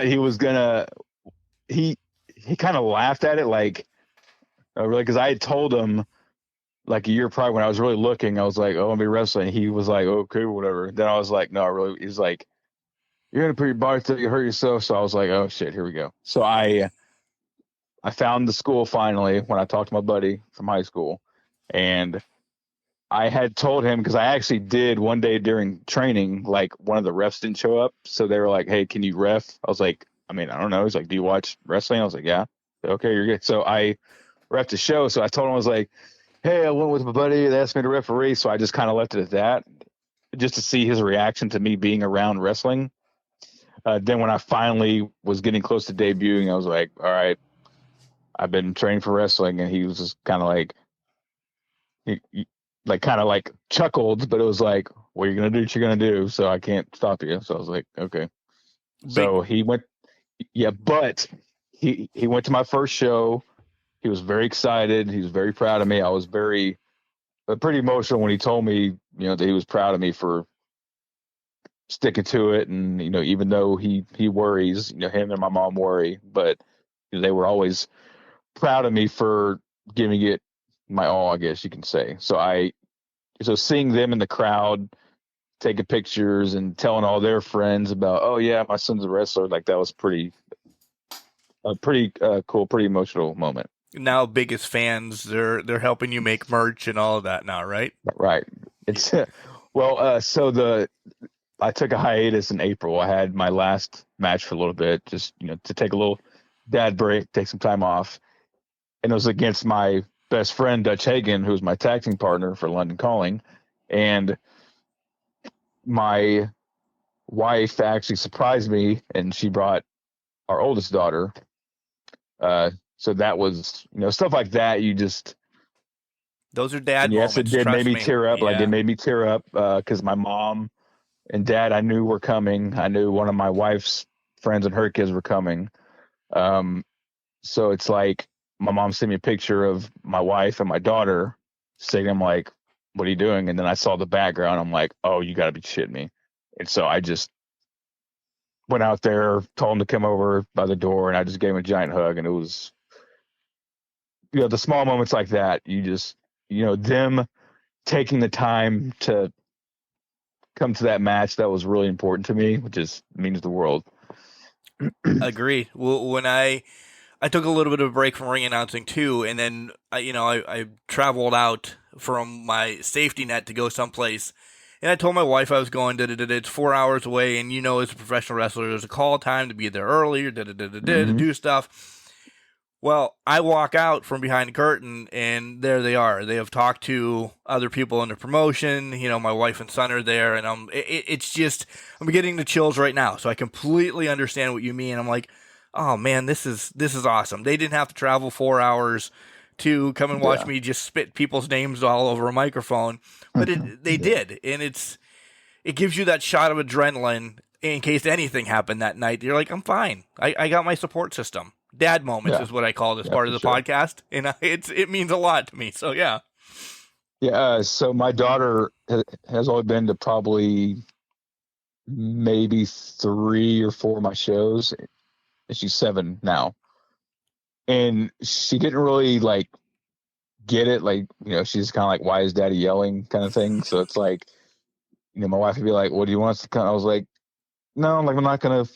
he was going to... He kind of laughed at it, like... really, because I had told him like a year prior when I was really looking, I was like, oh, I'm gonna be wrestling. He was like, okay, whatever. Then I was like, no, really. He's like, you're gonna put your body through, you hurt yourself. So I was like, oh shit, here we go. So I found the school finally when I talked to my buddy from high school, and I had told him, because I actually did one day during training, like one of the refs didn't show up, so they were like, hey, can you ref? I was like, I don't know. He's like, do you watch wrestling? I was like, yeah. Okay, you're good. So I ref the show. So I told him, I was like, hey, I went with my buddy. They asked me to referee. So I just kind of left it at that, just to see his reaction to me being around wrestling. Then when I finally was getting close to debuting, I was like, all right, I've been training for wrestling. And he was just kind of like, he kind of like chuckled, but it was like, well, you're going to do what you're going to do. So I can't stop you. So I was like, okay. So he went, but he went to my first show. He was very excited. He was very proud of me. I was pretty emotional when he told me, that he was proud of me for sticking to it. And, even though he worries, him and my mom worry, but they were always proud of me for giving it my all, I guess you can say. So seeing them in the crowd, taking pictures and telling all their friends about, oh yeah, my son's a wrestler. Like, that was pretty cool, pretty emotional moment. Now biggest fans, they're helping you make merch and all of that now, right? Right. It's so I took a hiatus in April. I had my last match for a little bit, just to take a little dad break, take some time off, and it was against my best friend Dutch Hagen, who was my tag team partner for London Calling, and my wife actually surprised me, and she brought our oldest daughter. So that was, stuff like that. You just, those are dad moments. Yes, it did make me tear up. Yeah. Like, it made me tear up because my mom and dad, I knew were coming. I knew one of my wife's friends and her kids were coming. So it's like my mom sent me a picture of my wife and my daughter saying, I'm like, what are you doing? And then I saw the background. I'm like, oh, you got to be shitting me. And so I just went out there, told him to come over by the door, and I just gave him a giant hug. And it was, the small moments like that, you just, them taking the time to come to that match, that was really important to me, which just means the world. Agree. Well, when I took a little bit of a break from ring announcing too, and then I traveled out from my safety net to go someplace, and I told my wife I was going. It's 4 hours away, and as a professional wrestler, there's a call time to be there earlier. To do stuff. Well, I walk out from behind the curtain, and there they are. They have talked to other people in the promotion. My wife and son are there, and it's just, I'm getting the chills right now. So I completely understand what you mean. I'm like, oh man, this is awesome. They didn't have to travel 4 hours to come and watch me just spit people's names all over a microphone, but they did, and it gives you that shot of adrenaline in case anything happened that night. You're like, I'm fine. I got my support system. Dad moments is what I call this part of the podcast, and it means a lot to me. So yeah. So my daughter has only been to probably maybe 3 or 4 of my shows, and she's 7 now, and she didn't really like get it. Like, she's kind of like, why is Daddy yelling, kind of thing. So it's like, my wife would be like, what do you want us to come? I was like, no, like, I'm not gonna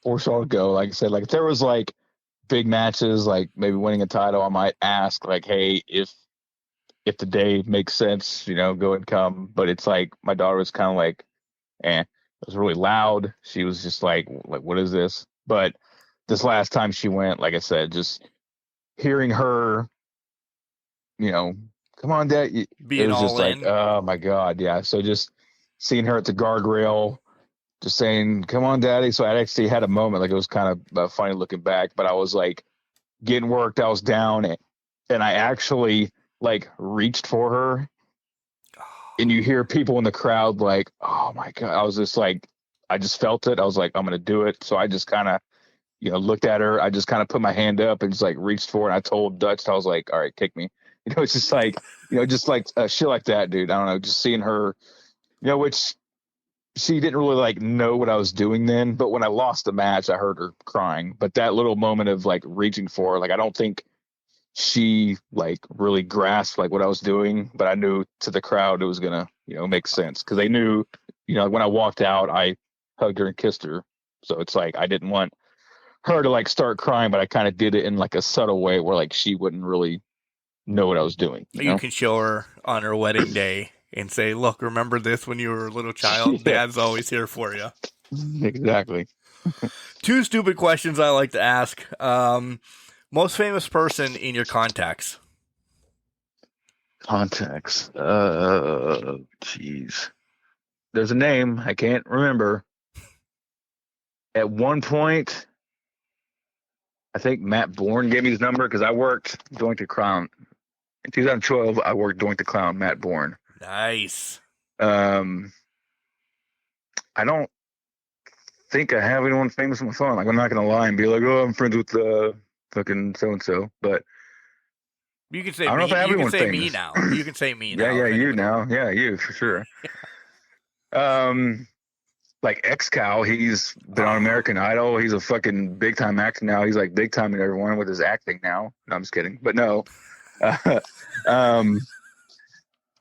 force y'all to go. Like I said, like if there was like big matches, like maybe winning a title, I might ask like, hey, if the day makes sense, go and come. But it's like my daughter was kind of like, it was really loud. She was just like, what is this? But this last time she went, like I said, just hearing her, come on, Dad, being it was all just in. Like, oh my God, yeah. So just seeing her at the guardrail, just saying, come on, Daddy. So I actually had a moment, like it was kind of funny looking back, but I was like getting worked. I was down, and I actually like reached for her, and you hear people in the crowd like, oh my God. I was just like, I just felt it. I was like, I'm going to do it. So I just kind of, looked at her. I just kind of put my hand up and just like reached for it. And I told Dutch, I was like, all right, take me. It's just like, just like shit like that, dude. I don't know. Just seeing her, which she didn't really like know what I was doing then, but when I lost the match, I heard her crying. But that little moment of like reaching for her, like I don't think she like really grasped like what I was doing, but I knew to the crowd it was gonna, make sense because they knew, when I walked out, I hugged her and kissed her. So it's like I didn't want her to like start crying, but I kind of did it in like a subtle way where like she wouldn't really know what I was doing. You can show her on her wedding day and say, look, remember this when you were a little child? Dad's always here for you. Exactly. 2 stupid questions I like to ask. Most famous person in your contacts? Contacts. Jeez. There's a name I can't remember. At one point, I think Matt Bourne gave me his number because I worked Doink the Clown. In 2012, I worked Doink the Clown, Matt Bourne. Nice. I don't think I have anyone famous on my phone. Like, I'm not going to lie and be like, oh, I'm friends with fucking so-and-so. But you can say I don't me. know if I have You can anyone say famous. me now. You can say me now. Yeah, you now. Yeah, you, for sure. Like X-Cow, he's been on American Idol. He's a fucking big-time actor now. He's like big-time in everyone with his acting now. No, I'm just kidding. But no.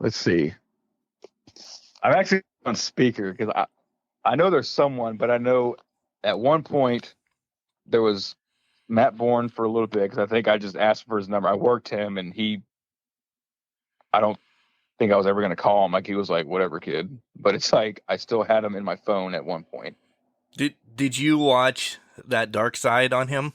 Let's see. I'm actually on speaker because I know there's someone, but I know at one point there was Matt Bourne for a little bit because I think I just asked for his number. I worked him, and I don't think I was ever going to call him. Like, he was like, whatever, kid. But it's like I still had him in my phone at one point. Did you watch that Dark Side on him?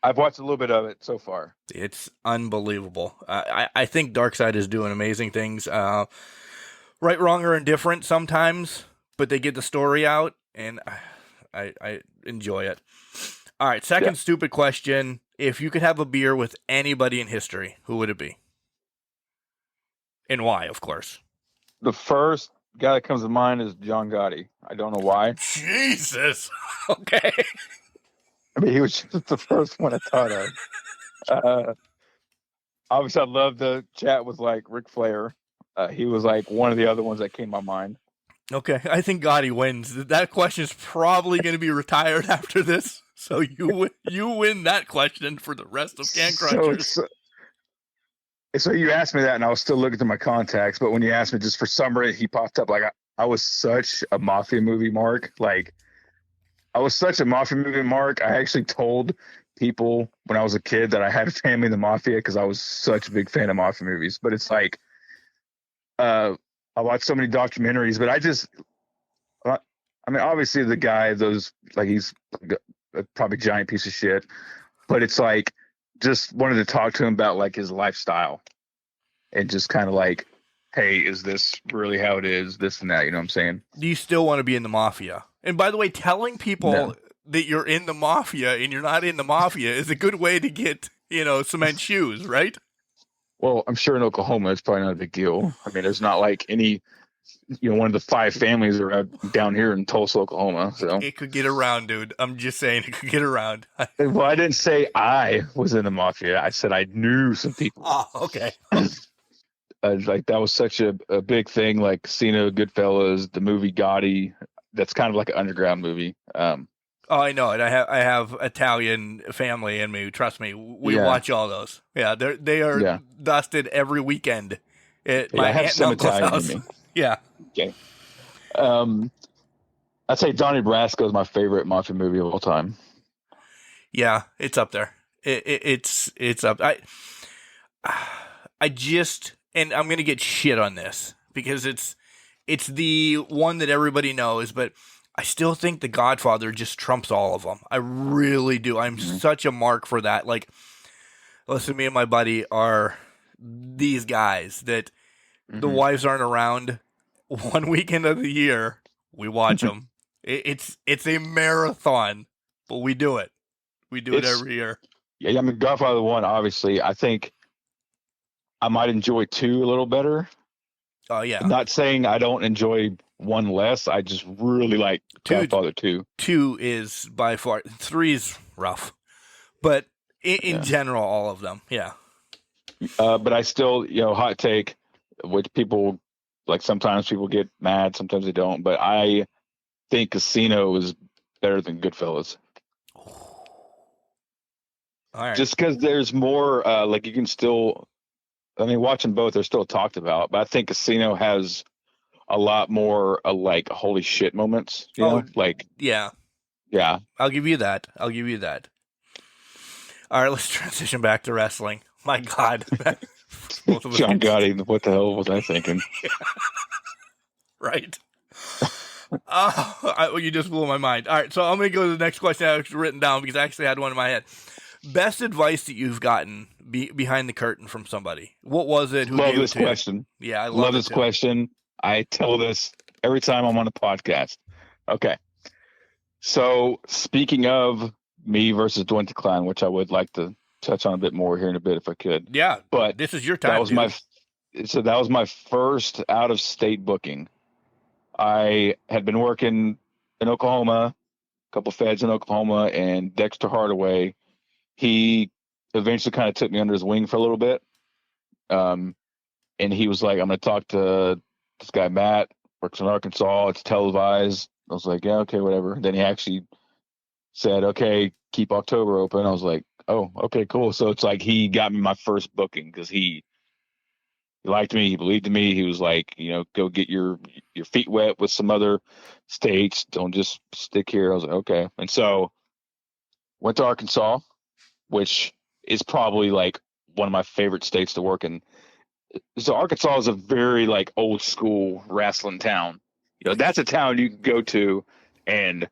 I've watched a little bit of it so far. It's unbelievable. I think Dark Side is doing amazing things. Right, wrong, or indifferent sometimes, but they get the story out, and I enjoy it. All right, second stupid question. If you could have a beer with anybody in history, who would it be? And why, of course. The first guy that comes to mind is John Gotti. I don't know why. Jesus. Okay. I mean, he was just the first one I thought of. Obviously, I'd love to chat with like Ric Flair. He was like one of the other ones that came to my mind. Okay, I think Gotti wins. That question is probably going to be retired after this. So you win that question for the rest of Can Crushers. So you asked me that, and I was still looking through my contacts. But when you asked me, just for some reason, he popped up. Like I was such a mafia movie mark. Like I was such a mafia movie mark. I actually told people when I was a kid that I had a family in the mafia because I was such a big fan of mafia movies. But it's like, I watched so many documentaries, but I mean, obviously the guy, he's probably a giant piece of shit, but it's like, just wanted to talk to him about like his lifestyle and just kind of like, hey, is this really how it is? This and that, you know what I'm saying? Do you still want to be in the mafia? And by the way, telling people that you're in the mafia and you're not in the mafia is a good way to get, cement shoes, right? Well, I'm sure in Oklahoma, it's probably not a big deal. I mean, there's not like any, one of the 5 families are down here in Tulsa, Oklahoma. So it could get around, dude. I'm just saying it could get around. Well, I didn't say I was in the mafia. I said I knew some people. Oh, okay. Like that was such a big thing, like Casino, Goodfellas, the movie Gotti. That's kind of like an underground movie. Oh, I know it. I have Italian family in me. Trust me, we watch all those. Yeah, they are dusted every weekend at my aunt and uncle's house. In me. Yeah. Okay. I'd say Donnie Brasco is my favorite mafia movie of all time. Yeah, it's up there. It's up. I just, and I'm gonna get shit on this because it's the one that everybody knows, but I still think The Godfather just trumps all of them. I really do. I'm such a mark for that. Like, listen, me and my buddy are these guys that the wives aren't around. One weekend of the year, we watch them. It's a marathon, but we do it. We do it every year. Yeah, I mean, Godfather 1, obviously. I think I might enjoy 2 a little better. Oh, yeah. I'm not saying I don't enjoy 1 less. I just really like Godfather 2. 2 is by far. 3 is rough. But in general, all of them, yeah. But I still, hot take, which people... Like sometimes people get mad, sometimes they don't. But I think Casino is better than Goodfellas. All right. Just because there's more, like you can still, I mean, watching both, they're still talked about. But I think Casino has a lot more like holy shit moments. You know? Like yeah. Yeah. I'll give you that. All right, let's transition back to wrestling. My God. Both of us John Gotti, what the hell was I thinking? Right. You just blew my mind. All right, so I'm going to go to the next question I actually written down because I actually had one in my head. Best advice that you've gotten behind the curtain from somebody. What was it? Who love this question. Yeah, I love this question. I tell this every time I'm on a podcast. Okay. So speaking of me versus Doink The Clown, which I would like to touch on a bit more here in a bit if I could. Yeah, but this is your time. That was my first out of state booking. I had been working in Oklahoma, a couple feds in Oklahoma, and Dexter Hardaway, he eventually kind of took me under his wing for a little bit. And he was like, I'm going to talk to this guy, Matt, works in Arkansas. It's televised. I was like, yeah, okay, whatever. Then he actually said, okay, keep October open. I was like, oh, okay, cool. So it's like he got me my first booking because he liked me. He believed in me. He was like, go get your feet wet with some other states. Don't just stick here. I was like, okay. And so went to Arkansas, which is probably like one of my favorite states to work in. So Arkansas is a very like old school wrestling town. That's a town you can go to and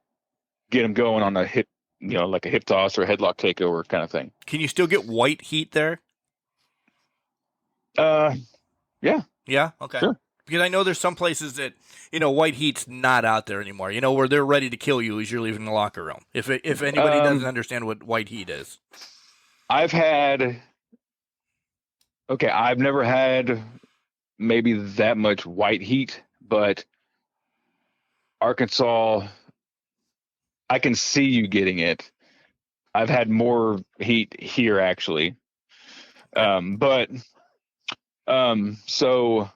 get them going on a hip, like a hip toss or a headlock takeover kind of thing. Can you still get white heat there? Yeah. Yeah. Okay. Sure. Because I know there's some places that white heat's not out there anymore. Where they're ready to kill you as you're leaving the locker room. If anybody doesn't understand what white heat is, I've never had maybe that much white heat, but Arkansas, I can see you getting it. I've had more heat here actually. So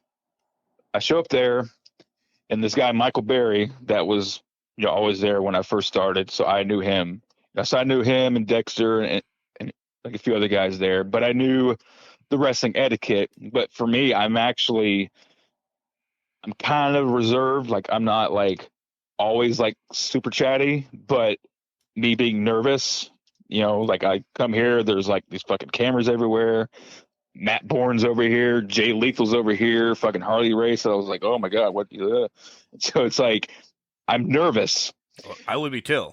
I show up there And this guy, Michael Berry, that was, always there when I first started. So I knew him. So I knew him and Dexter and like a few other guys there, but I knew the wrestling etiquette. But for me, I'm kind of reserved. Like, I'm not like always like super chatty, but me being nervous, like I come here, there's like these fucking cameras everywhere. Matt Bourne's over here, Jay Lethal's over here, fucking Harley Race. And I was like, oh my God, what? So it's like, I'm nervous. I would be too.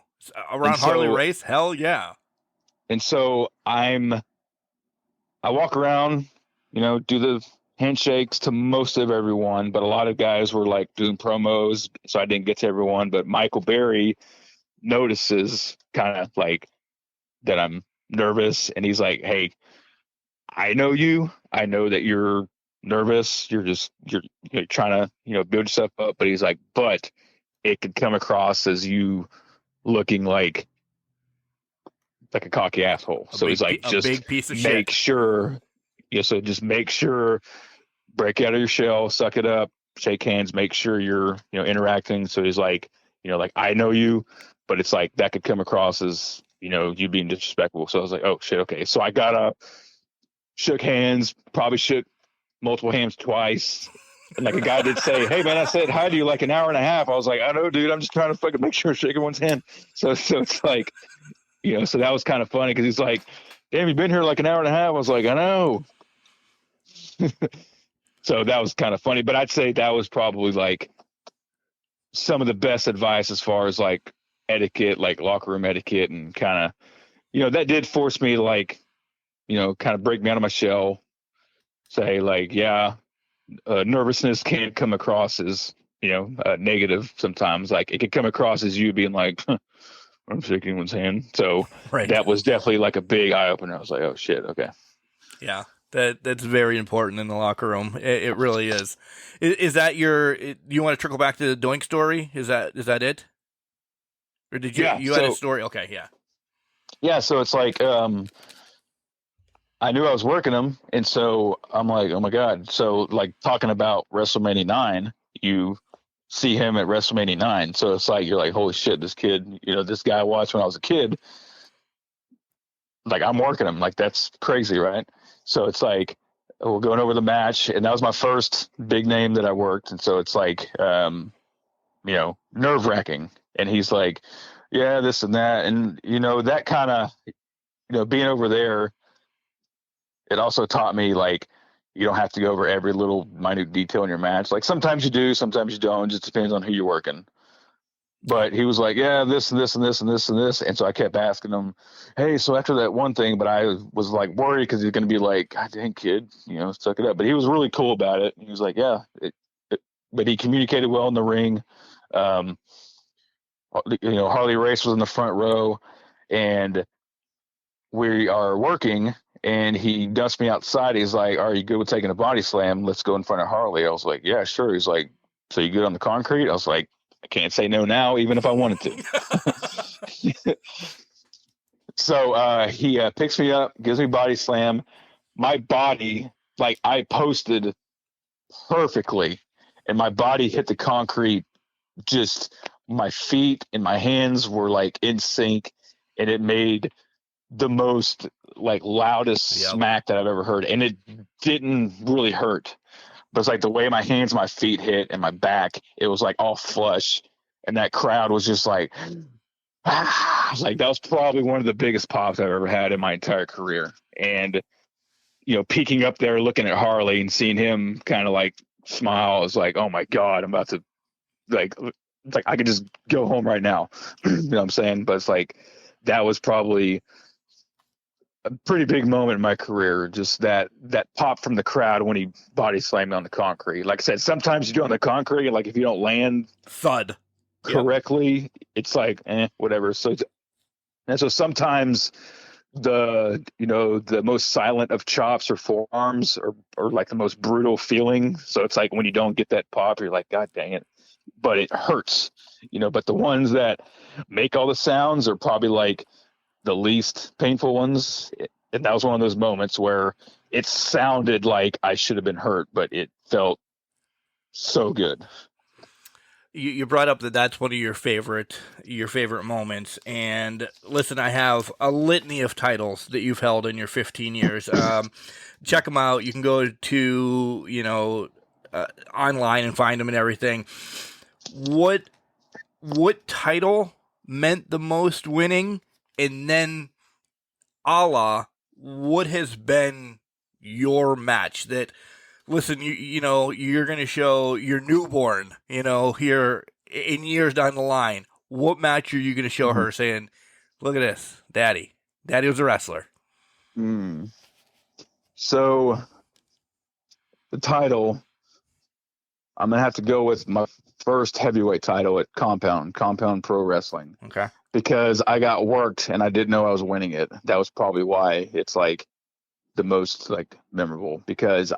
Around Harley Race, hell yeah. And so I walk around, do the handshakes to most of everyone, but a lot of guys were like doing promos, so I didn't get to everyone. But Michael Berry notices kind of like that I'm nervous, and he's like, hey, I know you. I know that you're nervous. You're trying to, build yourself up. But he's like, but it could come across as you looking like a cocky asshole. So he's like, just big piece of make shit. Sure. So just make sure, break out of your shell, suck it up, shake hands, make sure you're, interacting. So he's like, like, I know you, but it's like that could come across as, you being disrespectful. So I was like, oh shit. Okay. So I got up, shook hands, probably shook multiple hands twice. And like a guy did say, hey man, I said hi to you like an hour and a half. I was like, I know, dude, I'm just trying to fucking make sure I shake everyone's hand. So it's like, so that was kind of funny because he's like, damn, you've been here like an hour and a half. I was like, I know. So that was kind of funny, but I'd say that was probably like some of the best advice as far as like etiquette, like locker room etiquette, and kind of, that did force me to like, kind of break me out of my shell, say like, yeah, nervousness can come across as, negative sometimes. Like it could come across as you being like, I'm shaking anyone's hand. So That was definitely like a big eye opener. I was like, oh shit. Okay. Yeah. That's very important in the locker room. It really is. Is that you want to trickle back to the Doink story? Is that it? Or did you, had a story? Okay. Yeah. Yeah. So it's like, I knew I was working them. And so I'm like, oh my God. So like talking about WrestleMania 9, you see him at WrestleMania 9. So it's like, you're like, holy shit, this kid, this guy I watched when I was a kid, like I'm working him. Like that's crazy. Right. So it's like, we're going over the match, and that was my first big name that I worked. And so it's like, nerve wracking. And he's like, yeah, this and that. And, that kind of, being over there, it also taught me like, you don't have to go over every little minute detail in your match. Like sometimes you do, sometimes you don't. It just depends on who you're working. But he was like, yeah, this and this and this and this and this. And so I kept asking him, hey, so after that one thing, but I was like worried because he's going to be like, God dang kid, suck it up. But he was really cool about it. He was like, yeah, but he communicated well in the ring. Harley Race was in the front row, and we are working, and he dusts me outside. He's like, are you good with taking a body slam? Let's go in front of Harley. I was like, yeah, sure. He's like, so you good on the concrete? I was like, I can't say no now, even if I wanted to. So he picks me up, gives me body slam. My body, like I posted perfectly, and my body hit the concrete. Just my feet and my hands were like in sync, and it made the most like loudest smack that I've ever heard. And it didn't really hurt. But it's like the way my hands, my feet hit, and my back, it was like all flush. And that crowd was just like, like that was probably one of the biggest pops I've ever had in my entire career. And, peeking up there, looking at Harley and seeing him kind of like smile, I was like, oh my God, I'm about to like, it's like I could just go home right now. You know what I'm saying? But it's like, that was probably a pretty big moment in my career, just that pop from the crowd when he body slammed me on the concrete. Like I said, sometimes you do on the concrete, like if you don't land thud correctly, it's like whatever. So sometimes the most silent of chops or forearms or like the most brutal feeling. So it's like when you don't get that pop, you're like, God dang it, but it hurts, but the ones that make all the sounds are probably like the least painful ones. And that was one of those moments where it sounded like I should have been hurt, but it felt so good. you brought up that that's one of your favorite moments. And listen, I have a litany of titles that you've held in your 15 years. Check them out. You can go to online and find them and everything. What title meant the most winning, and then what has been your match that, listen, you're going to show your newborn, here in years down the line, what match are you going to show her saying, look at this, daddy was a wrestler? So the title, I'm going to have to go with my first heavyweight title at Compound Pro Wrestling. Okay. Because I got worked and I didn't know I was winning it. That was probably why it's like the most like memorable, because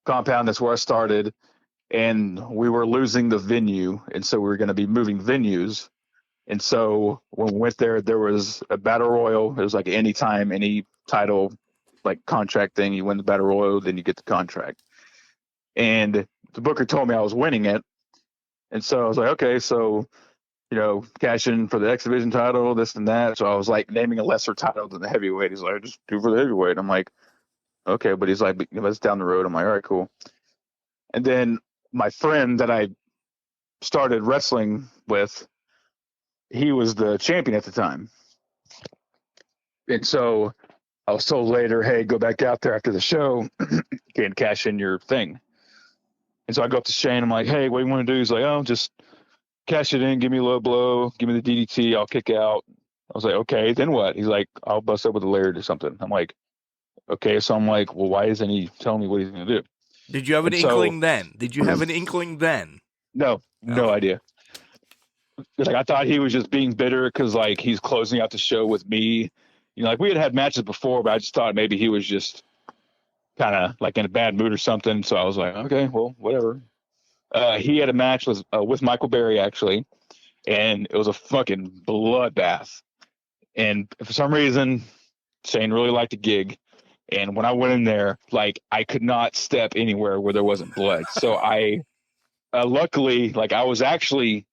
Compound, that's where I started, and we were losing the venue. And so we were going to be moving venues. And so when we went there was a battle royal. It was like any title, like contract thing, you win the battle royal, then you get the contract. And the booker told me I was winning it. And so I was like, okay, so, cash in for the X Division title, this and that. So I was like naming a lesser title than the heavyweight. He's like, just do for the heavyweight. I'm like, okay, but he's like, it's down the road. I'm like, all right, cool. And then my friend that I started wrestling with, he was the champion at the time. And so I was told later, hey, go back out there after the show and cash in your thing. And so I go up to Shane. I'm like, hey, what do you want to do? He's like, oh, just cash it in. Give me a low blow. Give me the DDT. I'll kick out. I was like, okay, then what? He's like, I'll bust up with a laird or something. I'm like, okay. So I'm like, well, why isn't he telling me what he's going to do? Did you have an inkling then? Did you have an inkling then? No idea. Like, I thought he was just being bitter because like he's closing out the show with me. Like we had matches before, but I just thought maybe he was just kind of like in a bad mood or something. So I was like, okay, well, whatever. He had a match with Michael Berry actually, and it was a fucking bloodbath. And for some reason, Shane really liked the gig. And when I went in there, like I could not step anywhere where there wasn't blood. So I, luckily, like I was actually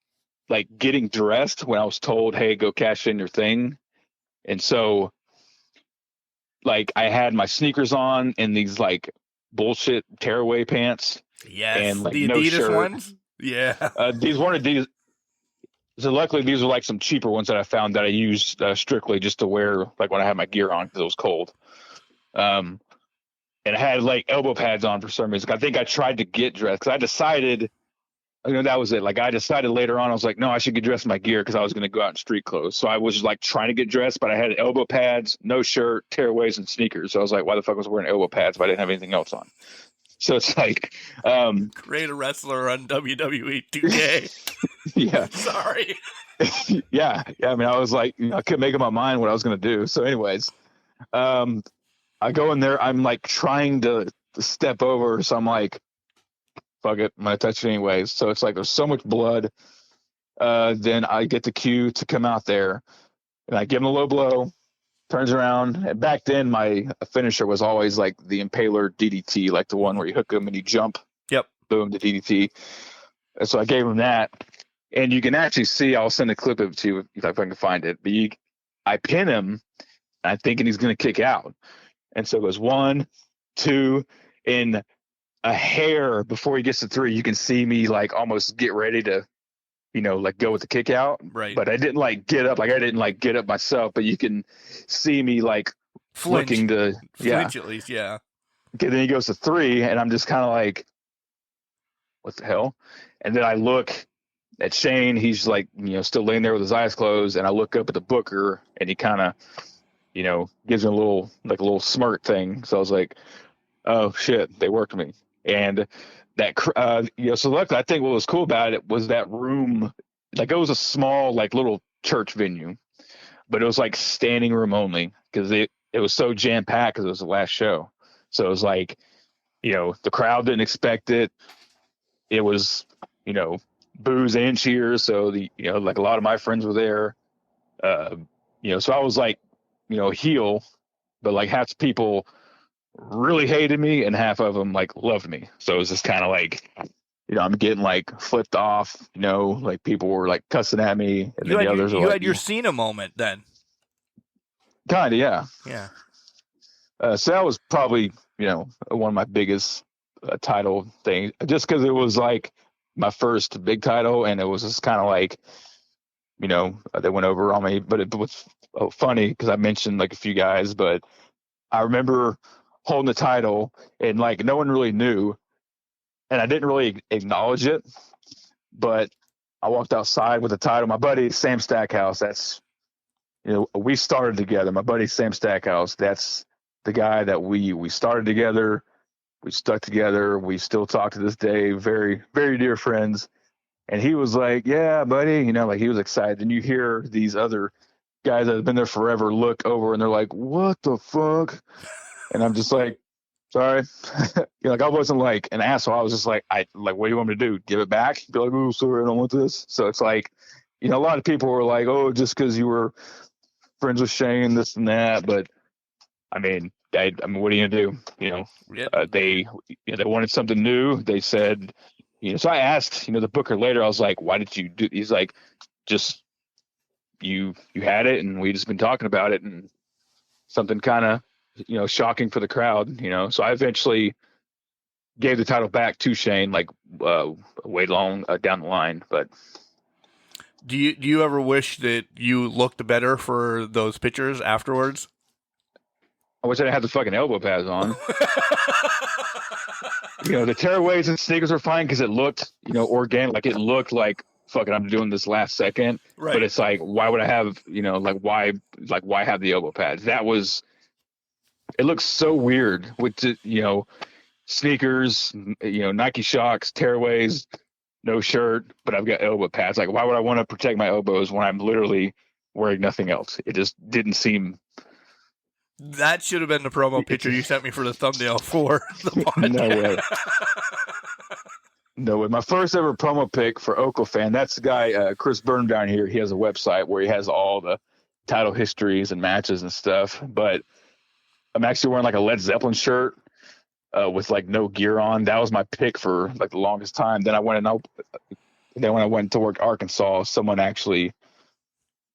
like getting dressed when I was told, hey, go cash in your thing. And so like I had my sneakers on and these like bullshit tearaway pants. Yes, and like the no Adidas shirt. ones. Yeah, these weren't Adidas. So luckily, these were like some cheaper ones that I found that I used strictly just to wear like when I had my gear on because it was cold. And I had like elbow pads on for some reason. I think I tried to get dressed because I decided, that was it. Like I decided later on, I was like, no, I should get dressed in my gear because I was going to go out in street clothes. So I was like trying to get dressed, but I had elbow pads, no shirt, tearaways, and sneakers. So I was like, why the fuck was I wearing elbow pads if I didn't have anything else on? So it's like, create a wrestler on WWE 2K. Yeah. Sorry. Yeah. I mean, I was like, I couldn't make up my mind what I was going to do. So anyways, I go in there, I'm like trying to step over. So I'm like, fuck it, I'm going to touch it anyways. So it's like, there's so much blood. Then I get the cue to come out there and I give him a low blow, turns around. And back then my finisher was always like the Impaler DDT, like the one where you hook him and you jump. Yep. Boom, the DDT. And so I gave him that. And you can actually see, I'll send a clip of it to you if I can find it. But I pin him, and I'm thinking he's going to kick out. And so it goes 1, 2, and a hair before he gets to 3, you can see me like almost get ready to, like go with the kick out. Right. But I didn't like get up. Like I didn't like get up myself, but you can see me like Flinch. looking to, Flinch at least, yeah. Okay, then he goes to 3, and I'm just kind of like, what the hell? And then I look at Shane. He's like, still laying there with his eyes closed. And I look up at the booker, and he kind of, gives me a little smirk thing. So I was like, oh shit, they worked me. And that, so luckily, I think what was cool about it was that room, like it was a small, like little church venue, but it was like standing room only because it was so jam packed because it was the last show. So it was like, the crowd didn't expect it. It was, boos and cheers. So like a lot of my friends were there. So I was like, heel, but like half the people really hated me and half of them like loved me. So it was just kind of like, I'm getting like flipped off, like people were like cussing at me, and then the others you had your Cena moment then. Kind of, yeah. Yeah. So that was probably, one of my biggest title things, just because it was like my first big title, and it was just kind of like, they went over on me, but it was funny because I mentioned like a few guys, but I remember holding the title and like no one really knew, and I didn't really acknowledge it, but I walked outside with the title. My buddy Sam Stackhouse, that's, we started together. My buddy Sam Stackhouse, that's the guy that we started together. We stuck together. We still talk to this day. Very, very dear friends. And he was like, yeah, buddy, like he was excited. And you hear these other guys that have been there forever look over and they're like, what the fuck? And I'm just like, sorry. Like I wasn't like an asshole. I was just like, what do you want me to do? Give it back? Be like, oh, sorry, I don't want this. So it's like, a lot of people were like, oh, just because you were friends with Shane, this and that. But I mean, what are you gonna do? They wanted something new. They said, so I asked, the booker later, I was like, why did you do? He's like, just you had it, and we just been talking about it, and something kind of, shocking for the crowd, So I eventually gave the title back to Shane, like way long down the line. But do you ever wish that you looked better for those pictures afterwards? I wish I had the fucking elbow pads on. The tearaways and sneakers were fine because it looked, organic. Like it looked like, fuck it, I'm doing this last second. Right. But it's like, why would I have, why have the elbow pads? It looks so weird with, sneakers, Nike Shocks, tearaways, no shirt, but I've got elbow pads. Like, why would I want to protect my elbows when I'm literally wearing nothing else? It just didn't seem. That should have been the promo picture you sent me for the thumbnail for the podcast. No way. No way. My first ever promo pic for Oklafan, that's the guy, Chris Byrne down here. He has a website where he has all the title histories and matches and stuff. But I'm actually wearing like a Led Zeppelin shirt with like no gear on. That was my pick for like the longest time. Then when I went to work Arkansas, someone actually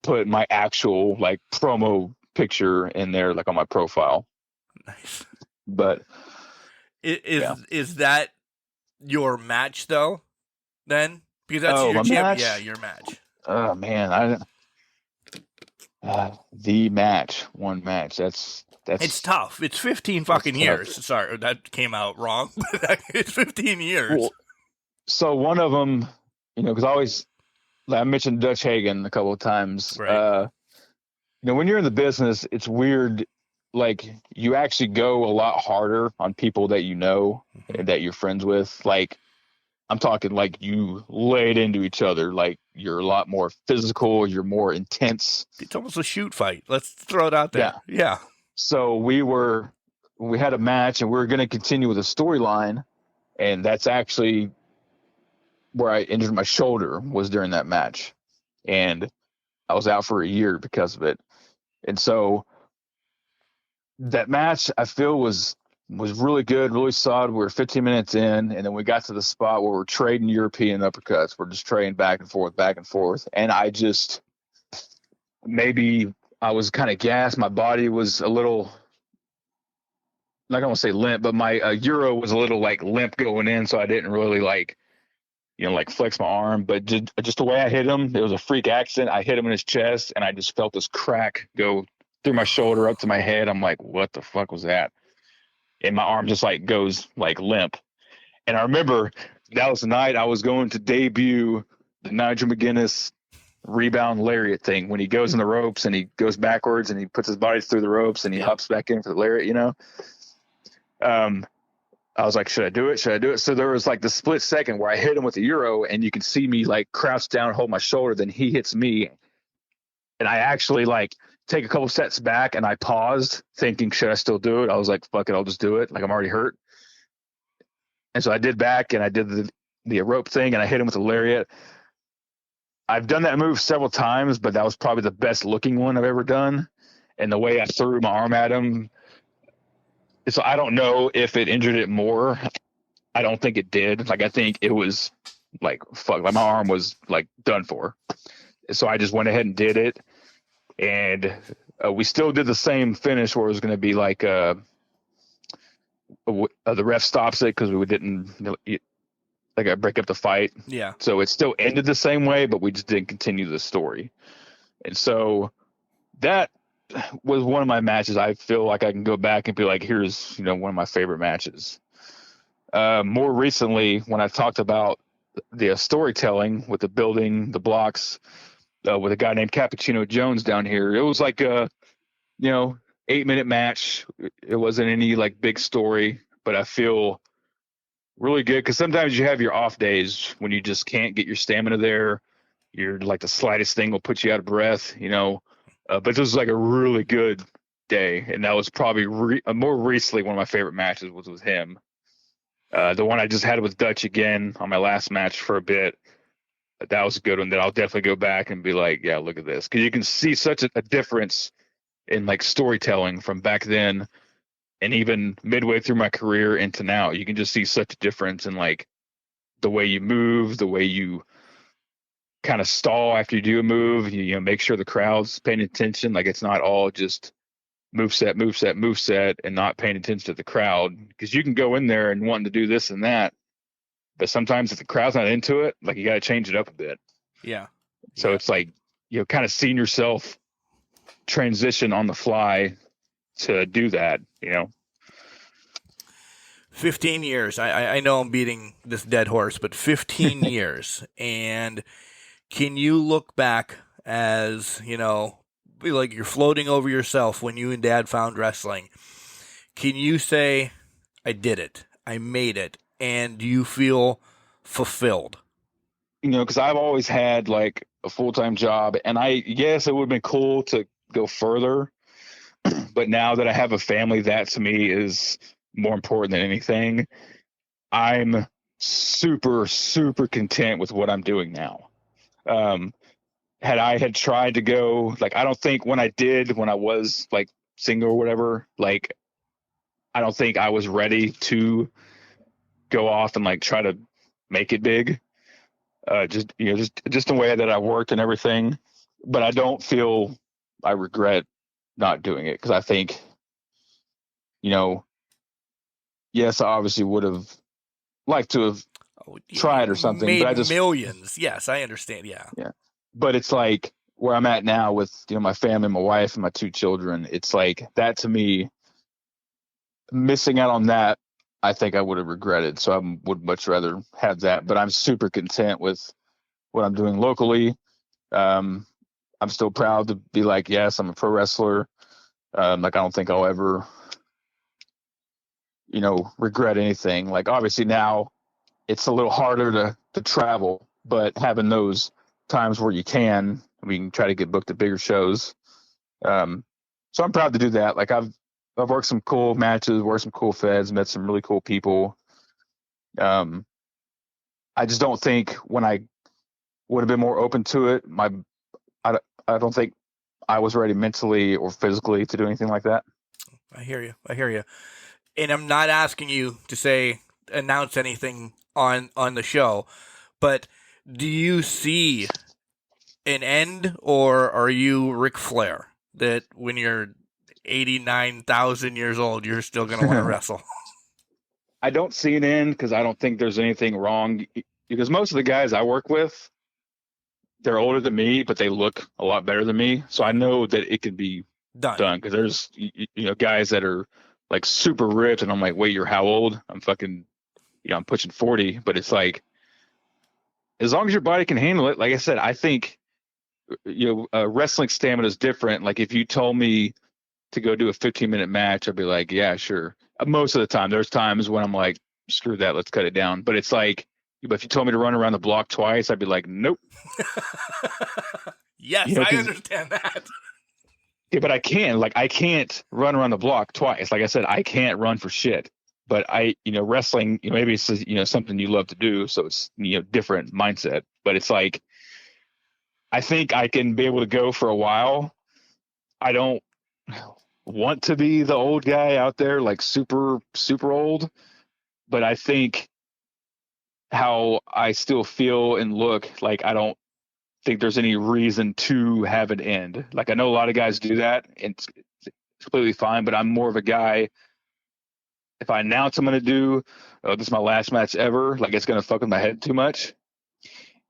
put my actual like promo picture in there, like on my profile. Nice. But is that your match though? Then because that's your match? Yeah, your match. Oh man, the match, one match. That's it's tough. It's 15 fucking years. Sorry, that came out wrong. But it's 15 years. Well, so one of them, because I mentioned Dutch Hagen a couple of times. Right. When you're in the business, it's weird. Like you actually go a lot harder on people that that you're friends with. Like I'm talking like you lay it into each other. Like you're a lot more physical. You're more intense. It's almost a shoot fight. Let's throw it out there. Yeah. So we had a match and we were going to continue with a storyline. And that's actually where I injured my shoulder, was during that match. And I was out for a year because of it. And so that match I feel was really good, really solid. We were 15 minutes in, and then we got to the spot where we're trading European uppercuts. We're just trading back and forth. And maybe I was kind of gassed. My body was a little, not going to say limp, but my Euro was a little like limp going in. So I didn't really like flex my arm, but just the way I hit him, it was a freak accident. I hit him in his chest and I just felt this crack go through my shoulder up to my head. I'm like, what the fuck was that? And my arm just like goes like limp. And I remember that was the night I was going to debut the Nigel McGuinness rebound lariat thing, when he goes in the ropes and he goes backwards and he puts his body through the ropes and he hops back in for the lariat, I was like, should I do it? So there was like the split second where I hit him with the Euro and you can see me like crouch down, hold my shoulder. Then he hits me. And I actually like take a couple steps back and I paused thinking, should I still do it? I was like, fuck it, I'll just do it. Like I'm already hurt. And so I did back and I did the rope thing and I hit him with a lariat. I've done that move several times, but that was probably the best looking one I've ever done. And the way I threw my arm at him, so I don't know if it injured it more. I don't think it did. Like, I think it was like, fuck, like my arm was like done for. So I just went ahead and did it. And we still did the same finish where it was going to be like, the ref stops it because we didn't, like, I break up the fight. Yeah. So it still ended the same way, but we just didn't continue the story. And so that was one of my matches. I feel like I can go back and be like, here's, one of my favorite matches. More recently, when I talked about the storytelling with the building, the blocks, with a guy named Cappuccino Jones down here, it was like a, 8-minute match. It wasn't any like big story, but I feel really good because sometimes you have your off days when you just can't get your stamina there. You're like the slightest thing will put you out of breath, but this was like a really good day. And that was probably more recently one of my favorite matches was with him. The one I just had with Dutch again on my last match for a bit. That was a good one that I'll definitely go back and be like, yeah, look at this. Because you can see such a difference in like storytelling from back then and even midway through my career into now. You can just see such a difference in like the way you move, the way you kind of stall after you do a move. You make sure the crowd's paying attention. Like it's not all just move set, and not paying attention to the crowd. Because you can go in there and wanting to do this and that. But sometimes if the crowd's not into it, like you got to change it up a bit. Yeah. So it's like, kind of seeing yourself transition on the fly to do that, 15 years. I know I'm beating this dead horse, but 15 years. And can you look back as, be like you're floating over yourself when you and Dad found wrestling? Can you say, I did it, I made it, and do you feel fulfilled? Because I've always had like a full-time job, and yes, it would have been cool to go further, but now that I have a family, that to me is more important than anything. I'm super, super content with what I'm doing now. Had I tried to go, like, I don't think when I was like single or whatever, like, I don't think I was ready to go off and like try to make it big. Just the way that I worked and everything, but I don't feel I regret not doing it. Cause I think, yes, I obviously would have liked to have tried or something, made but I just millions. Yes, I understand. Yeah. But it's like where I'm at now with, my family, my wife and my 2 children. It's like that to me, missing out on that, I think I would have regretted. So I would much rather have that, but I'm super content with what I'm doing locally. I'm still proud to be like, yes, I'm a pro wrestler. Like, I don't think I'll ever, regret anything. Like, obviously now it's a little harder to travel, but having those times where you can, we can try to get booked at bigger shows. So I'm proud to do that. Like I've worked some cool matches, worked some cool feds, met some really cool people. I just don't think when I would have been more open to it, I don't think I was ready mentally or physically to do anything like that. I hear you. And I'm not asking you to announce anything on the show, but do you see an end, or are you Ric Flair that when you're 89,000 years old, you're still going to want to wrestle? I don't see an end because I don't think there's anything wrong, because most of the guys I work with, they're older than me, but they look a lot better than me. So I know that it can be done because there's, guys that are like super ripped and I'm like, wait, you're how old? I'm fucking, I'm pushing 40, but it's like, as long as your body can handle it, like I said, I think, wrestling stamina is different. Like if you told me to go do a 15-minute match, I'd be like, yeah, sure. Most of the time, there's times when I'm like, screw that, let's cut it down. But it's like, but if you told me to run around the block twice, I'd be like, nope. Yes, I understand that. Yeah, but I can't run around the block twice. Like I said, I can't run for shit. But wrestling, maybe it's, something you love to do. So it's, different mindset. But it's like, I think I can be able to go for a while. I don't want to be the old guy out there, like super, super old. But I think how I still feel and look. Like, I don't think there's any reason to have it end. Like, I know a lot of guys do that, and it's completely fine, but I'm more of a guy, if I announce I'm going to do, oh, this is my last match ever, like, it's going to fuck with my head too much.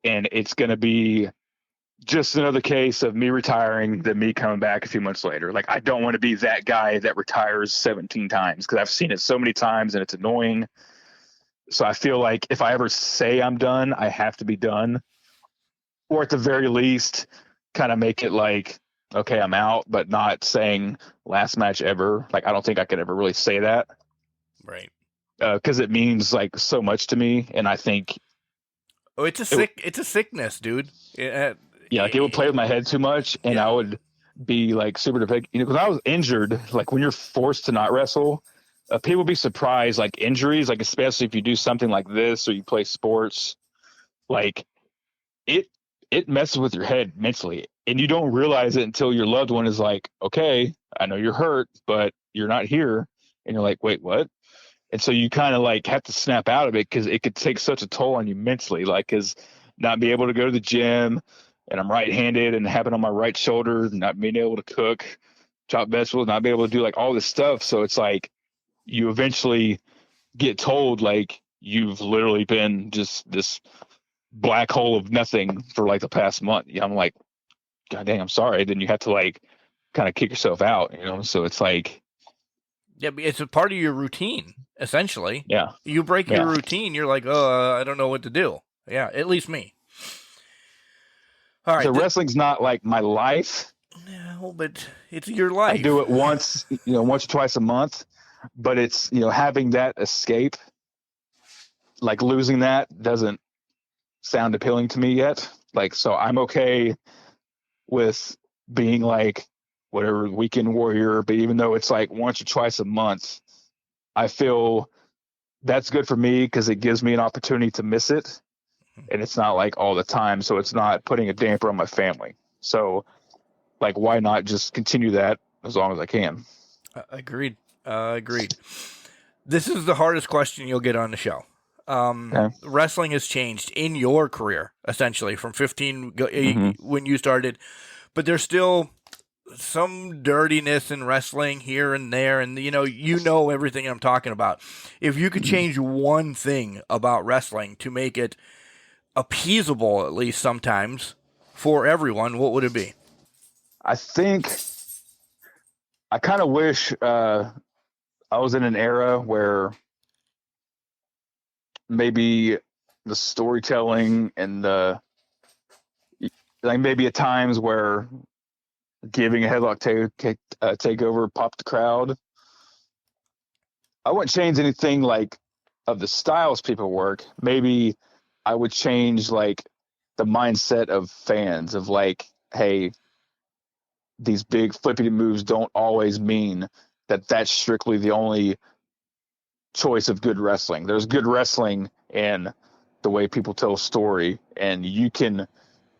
And it's going to be just another case of me retiring, then me coming back a few months later. Like, I don't want to be that guy that retires 17 times, because I've seen it so many times and it's annoying. So I feel like if I ever say I'm done, I have to be done. Or at the very least, kind of make it like, okay, I'm out, but not saying last match ever. Like, I don't think I could ever really say that. Right. Because it means like so much to me. And I think. Oh, it's a sickness, dude. Yeah, like it would play with my head too much, and I would be like super dependent. You know, because I was injured. Like, when you're forced to not wrestle, people be surprised. Like, injuries, like especially if you do something like this or you play sports, like it messes with your head mentally, and you don't realize it until your loved one is like, "Okay, I know you're hurt, but you're not here," and you're like, "Wait, what?" And so you kind of like have to snap out of it, because it could take such a toll on you mentally. Like, because not be able to go to the gym, and I'm right-handed and have it on my right shoulder, not being able to cook, chop vegetables, not being able to do like all this stuff. So it's like you eventually get told like you've literally been just this black hole of nothing for like the past month. Yeah, I'm like, God dang, I'm sorry. Then you have to like kind of kick yourself out, you know? So it's like, yeah, it's a part of your routine, essentially. Yeah. You break your routine, you're like, oh, I don't know what to do. Yeah, at least me. All right. So wrestling's not like my life. No, but it's your life. I do it once or twice a month, but it's, having that escape, like losing that doesn't sound appealing to me yet. Like, so I'm okay with being like whatever weekend warrior, but even though it's like once or twice a month, I feel that's good for me because it gives me an opportunity to miss it, and it's not like all the time, so it's not putting a damper on my family. So like, why not just continue that as long as I can? Agreed. This is the hardest question you'll get on the show. Okay. Wrestling has changed in your career, essentially, from 15 when you started, but there's still some dirtiness in wrestling here and there, and you know everything I'm talking about. If you could change one thing about wrestling to make it appeasable, at least sometimes, for everyone, what would it be? I think I kind of wish I was in an era where maybe the storytelling and maybe at times where giving a headlock takeover popped the crowd. I wouldn't change anything like of the styles people work. Maybe I would change like the mindset of fans of like, hey, these big flippity moves don't always mean that that's strictly the only choice of good wrestling. There's good wrestling in the way people tell a story, and you can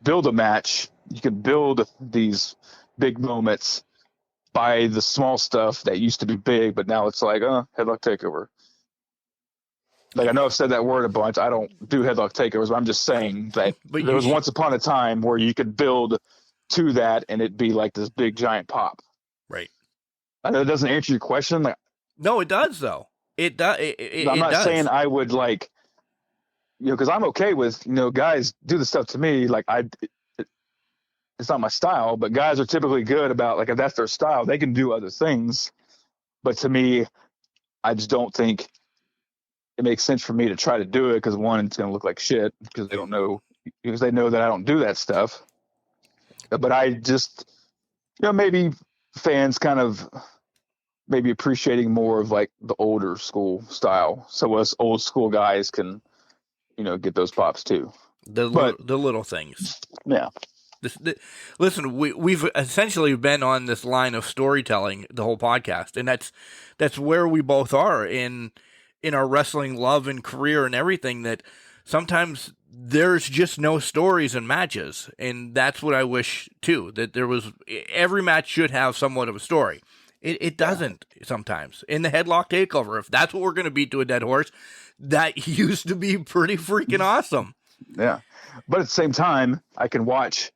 build a match. You can build these big moments by the small stuff that used to be big, but now it's like, headlock takeover. Like, I know I've said that word a bunch. I don't do headlock takeovers, but I'm just saying that there was once upon a time where you could build to that and it'd be like this big giant pop. Right. I know it doesn't answer your question. No, it does though. It does. I'm not saying I would like, because I'm okay with, guys do the stuff to me. Like it's not my style, but guys are typically good about like, if that's their style, they can do other things. But to me, I just don't think it makes sense for me to try to do it, because one, it's going to look like shit because they know that I don't do that stuff. But I just, maybe fans kind of maybe appreciating more of like the older school style. So us old school guys can, get those pops too. The little things. Yeah. Listen, we've essentially been on this line of storytelling the whole podcast, and that's where we both are in our wrestling love and career and everything, that sometimes there's just no stories in matches. And that's what I wish too, that there was, every match should have somewhat of a story. It doesn't sometimes. In the headlock takeover, if that's what we're going to beat to a dead horse, that used to be pretty freaking awesome. Yeah. But at the same time, I can watch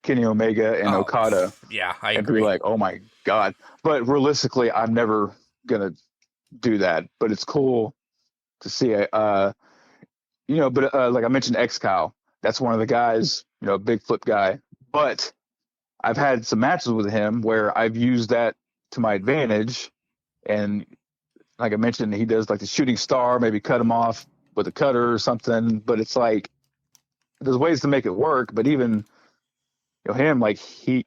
Kenny Omega and Okada Yeah, I and agree. be like, oh my God. But realistically, I'm never going to do that. But it's cool to see it. But like I mentioned, X-Kyle, that's one of the guys, big flip guy. But I've had some matches with him where I've used that to my advantage. And like I mentioned, he does like the shooting star, maybe cut him off with a cutter or something. But it's like, there's ways to make it work. But even, him, like he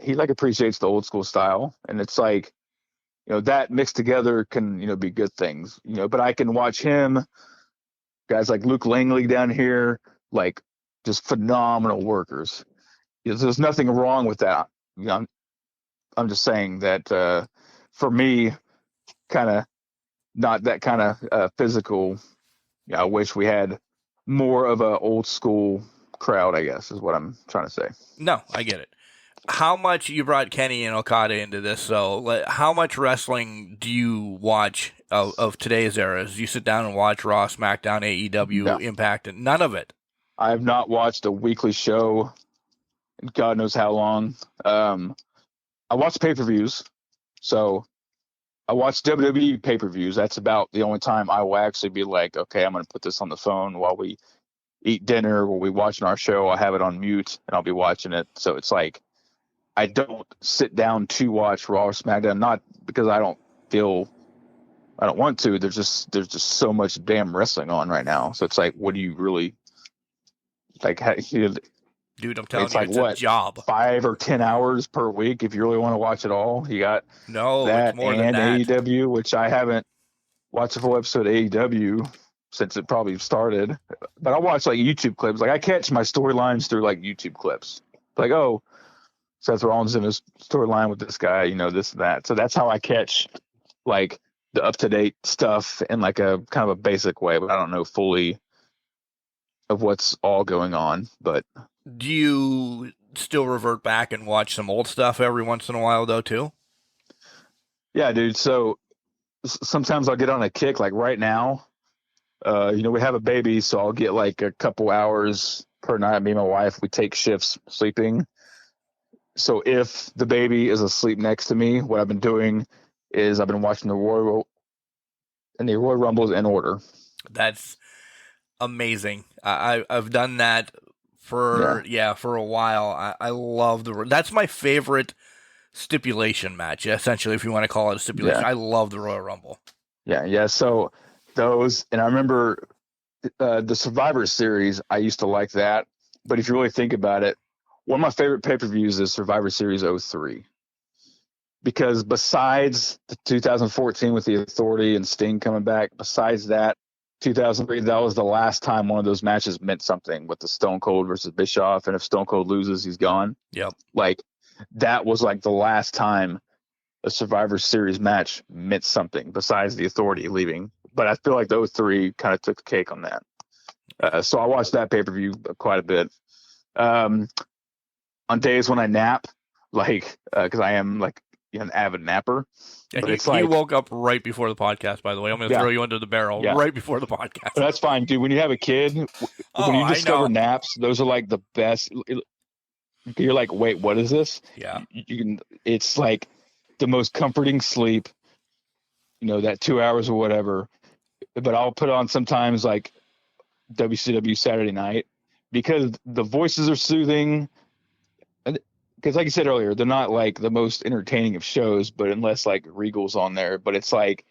like appreciates the old school style. And it's like, that mixed together can, be good things, but I can watch him, guys like Luke Langley down here, like just phenomenal workers. There's nothing wrong with that. I'm just saying that for me, kind of not that kind of physical. I wish we had more of a old school crowd, I guess, is what I'm trying to say. No, I get it. How much you brought Kenny and Okada into this? So, how much wrestling do you watch of today's eras? Do you sit down and watch Raw, SmackDown, AEW, No. Impact, and none of it? I have not watched a weekly show in God knows how long. I watch pay-per-views. So I watch WWE pay-per-views. That's about the only time I will actually be like, okay, I'm going to put this on the phone while we eat dinner, while we watching our show. I'll have it on mute and I'll be watching it. So it's like, I don't sit down to watch Raw or SmackDown, not because I don't want to. There's just so much damn wrestling on right now. So it's like, what do you really like? Dude, I'm telling it's you, like it's what, a job. 5 or 10 hours per week if you really want to watch it all. You got that it's more and than that. AEW, which I haven't watched a full episode of AEW since it probably started. But I watch like YouTube clips. Like I catch my storylines through like YouTube clips. Like, oh, Seth Rollins in his storyline with this guy, this and that. So that's how I catch like the up-to-date stuff in like a kind of a basic way, but I don't know fully of what's all going on. But do you still revert back and watch some old stuff every once in a while though too? Yeah, dude. So sometimes I'll get on a kick like right now. We have a baby, so I'll get like a couple hours per night. Me and my wife, we take shifts sleeping. So if the baby is asleep next to me, what I've been doing is I've been watching the Royal Rumbles in order. That's amazing. I've done that for a while. I love that's my favorite stipulation match, essentially, if you want to call it a stipulation. I love the Royal Rumble. Yeah. So those, and I remember the Survivor Series, I used to like that. But if you really think about it, one of my favorite pay-per-views is Survivor Series 03. Because besides the 2014 with the Authority and Sting coming back, besides that, 2003, that was the last time one of those matches meant something with the Stone Cold versus Bischoff. And if Stone Cold loses, he's gone. Yep. Like, that was like the last time a Survivor Series match meant something besides the Authority leaving. But I feel like those three kind of took the cake on that. So I watched that pay-per-view quite a bit. On days when I nap, like, because I am like an avid napper. Yeah, but he woke up right before the podcast, by the way. I'm going to throw you under the barrel right before the podcast. But that's fine, dude. When you have a kid, when you discover naps, those are like the best. You're like, wait, what is this? Yeah. It's like the most comforting sleep, that 2 hours or whatever. But I'll put on sometimes like WCW Saturday Night because the voices are soothing. Because like you said earlier, they're not like the most entertaining of shows, but unless like Regal's on there, but it's like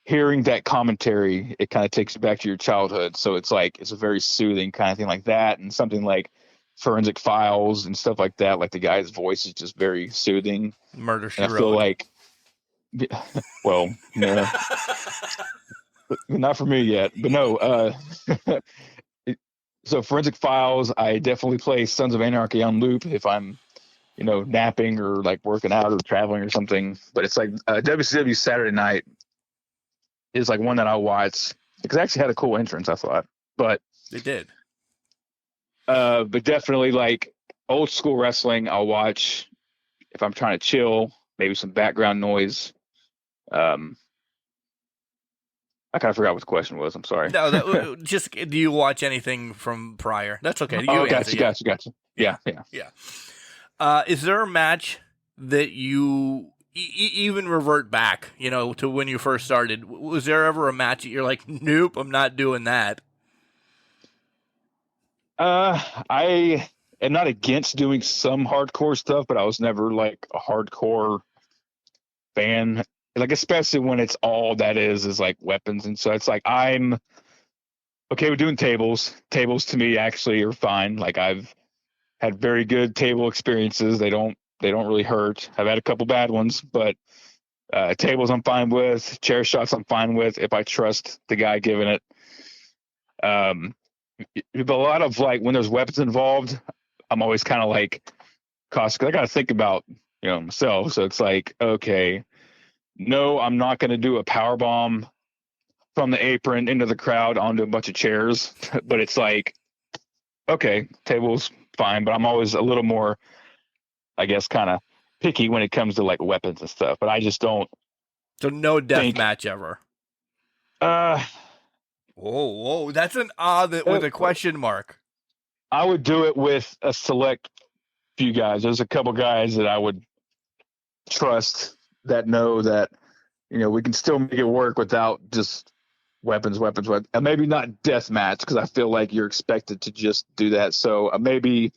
hearing that commentary, it kind of takes you back to your childhood. So it's like, it's a very soothing kind of thing like that. And something like Forensic Files and stuff like that. Like the guy's voice is just very soothing. Murder, She Wrote. I feel like, well, no, not for me yet, but no. So Forensic Files, I definitely play Sons of Anarchy on loop if I'm, napping or like working out or traveling or something. But it's like WCW Saturday Night is like one that I watch because it actually had a cool entrance, I thought. But they did. But definitely like old school wrestling, I'll watch if I'm trying to chill. maybe some background noise. I kind of forgot what the question was. I'm sorry. No, that just do you watch anything from prior? That's okay. You Oh, answer. gotcha. Yeah. Is there a match that you even revert back, to when you first started? Was there ever a match that you're like, nope, I'm not doing that? I am not against doing some hardcore stuff, but I was never like a hardcore fan. Like, especially when it's all that is like weapons. And so it's like, I'm okay with doing tables. Tables to me actually are fine. Like, I've had very good table experiences. They don't really hurt. I've had a couple bad ones, but tables I'm fine with. Chair shots I'm fine with if I trust the guy giving it. But a lot of like when there's weapons involved, I'm always kind of like cautious because I got to think about myself. So it's like, okay, no, I'm not going to do a power bomb from the apron into the crowd onto a bunch of chairs. But it's like, okay, tables fine, but I'm always a little more, I guess, kind of picky when it comes to like weapons and stuff. But I just don't. So no death match ever. Whoa! That's an odd with a question mark. I would do it with a select few guys. There's a couple guys that I would trust that know that we can still make it work without just weapons. And maybe not death match because I feel like you're expected to just do that. So maybe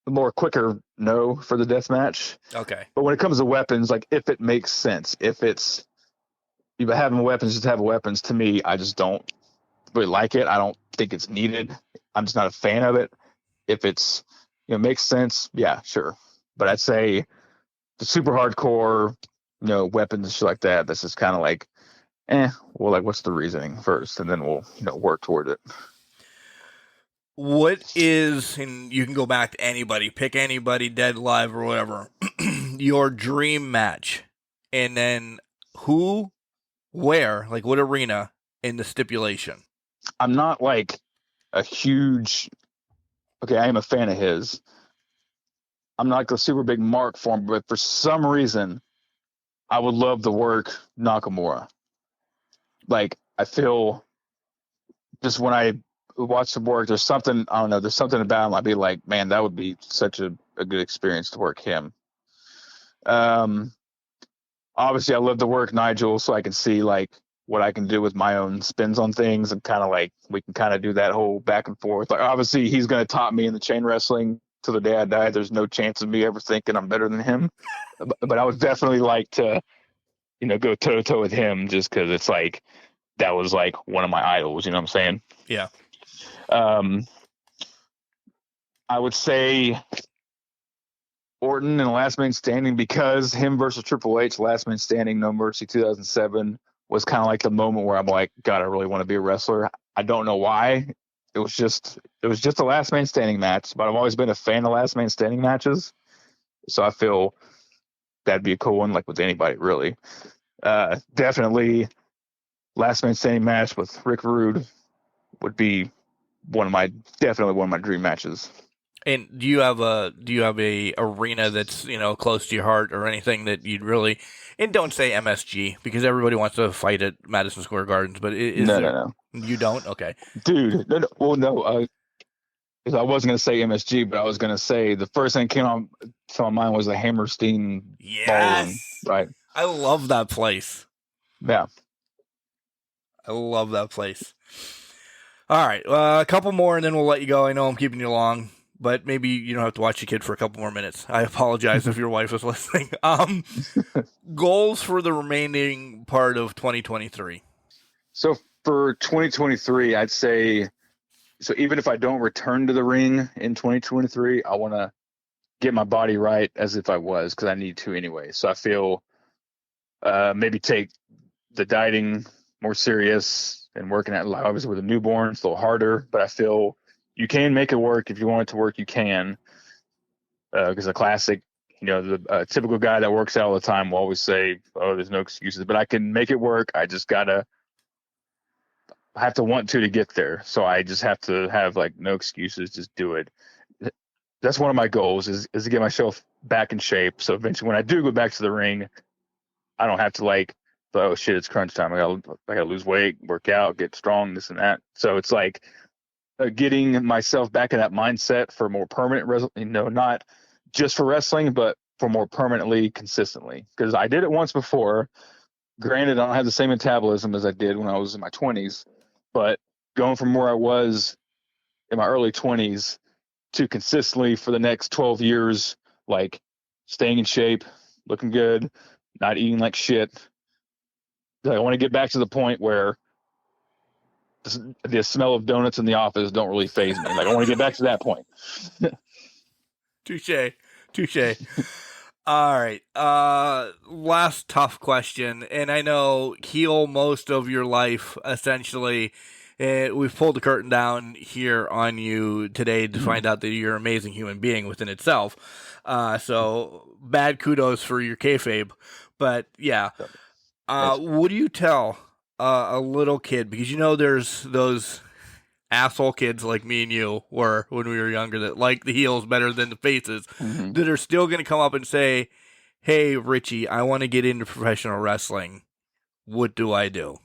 a more quicker no for the death match. Okay. But when it comes to weapons, like if it makes sense, if it's having weapons, just have weapons. To me, I just don't really like it. I don't think it's needed. I'm just not a fan of it. If it's makes sense, yeah, sure. But I'd say the super hardcore, weapons and shit like that. This is kind of like, well, like what's the reasoning first, and then we'll work toward it. What is, and you can go back to anybody, pick anybody, dead, alive, or whatever, your dream match, and then who, where, like what arena, in the stipulation. I'm not like a huge. Okay, I am a fan of his. I'm not like a super big Mark for him, but for some reason, I would love to work Nakamura. Like, I feel just when I watch him work, there's something, I don't know, there's something about him. I'd be like, man, that would be such a good experience to work him. Obviously, I love to work Nigel so I can see like what I can do with my own spins on things, and kind of like we can kind of do that whole back and forth. Like, obviously, he's going to top me in the chain wrestling till the day I die. There's no chance of me ever thinking I'm better than him. But I would definitely like to, go toe to toe with him, just because it's like that was like one of my idols. You know what I'm saying? Yeah. I would say Orton and Last Man Standing, because him versus Triple H, Last Man Standing, No Mercy 2007 was kind of like the moment where I'm like, God, I really want to be a wrestler. I don't know why. It was just a Last Man Standing match, but I've always been a fan of Last Man Standing matches. So I feel that'd be a cool one, like with anybody, really. Definitely Last Man Standing match with Rick Rude would be one of my dream matches. And do you have a arena that's close to your heart, or anything that you'd really? And don't say MSG, because everybody wants to fight at Madison Square Gardens, but No. You don't? Okay, dude. No. Well, no. I wasn't gonna say MSG, but I was gonna say the first thing that came to my mind was the Hammerstein Ballroom, right? I love that place. Yeah. I love that place. All right, a couple more, and then we'll let you go. I know I'm keeping you long, but maybe you don't have to watch your kid for a couple more minutes. I apologize if your wife is listening. Goals for the remaining part of 2023. So for 2023, I'd say, so even if I don't return to the ring in 2023, I want to get my body right as if I was, because I need to anyway. So I feel maybe take the dieting more serious, and working at, obviously with a newborn, it's a little harder, but I feel you can make it work. If you want it to work, you can. Because a classic, the typical guy that works out all the time will always say, oh, there's no excuses, but I can make it work. I just I have to want to get there. So I just have to have like no excuses, just do it. that's one of my goals is to get myself back in shape. So eventually when I do go back to the ring, I don't have to like, oh shit, it's crunch time. I gotta lose weight, work out, get strong, this and that. So it's like getting myself back in that mindset for more permanent, not just for wrestling, but for more permanently, consistently. Because I did it once before. Granted, I don't have the same metabolism as I did when I was in my 20s, but going from where I was in my early 20s to consistently for the next 12 years, like staying in shape, looking good, not eating like shit. I want to get back to the point where the smell of donuts in the office don't really faze me. Like I want to get back to that point. Touche. All right. Last tough question. And I know heel most of your life, essentially. We've pulled the curtain down here on you today to find out that you're an amazing human being within itself. So bad kudos for your kayfabe. But yeah. What do you tell a little kid? Because there's those asshole kids like me and you were when we were younger that like the heels better than the faces, that are still going to come up and say, hey, Richie, I want to get into professional wrestling. What do I do?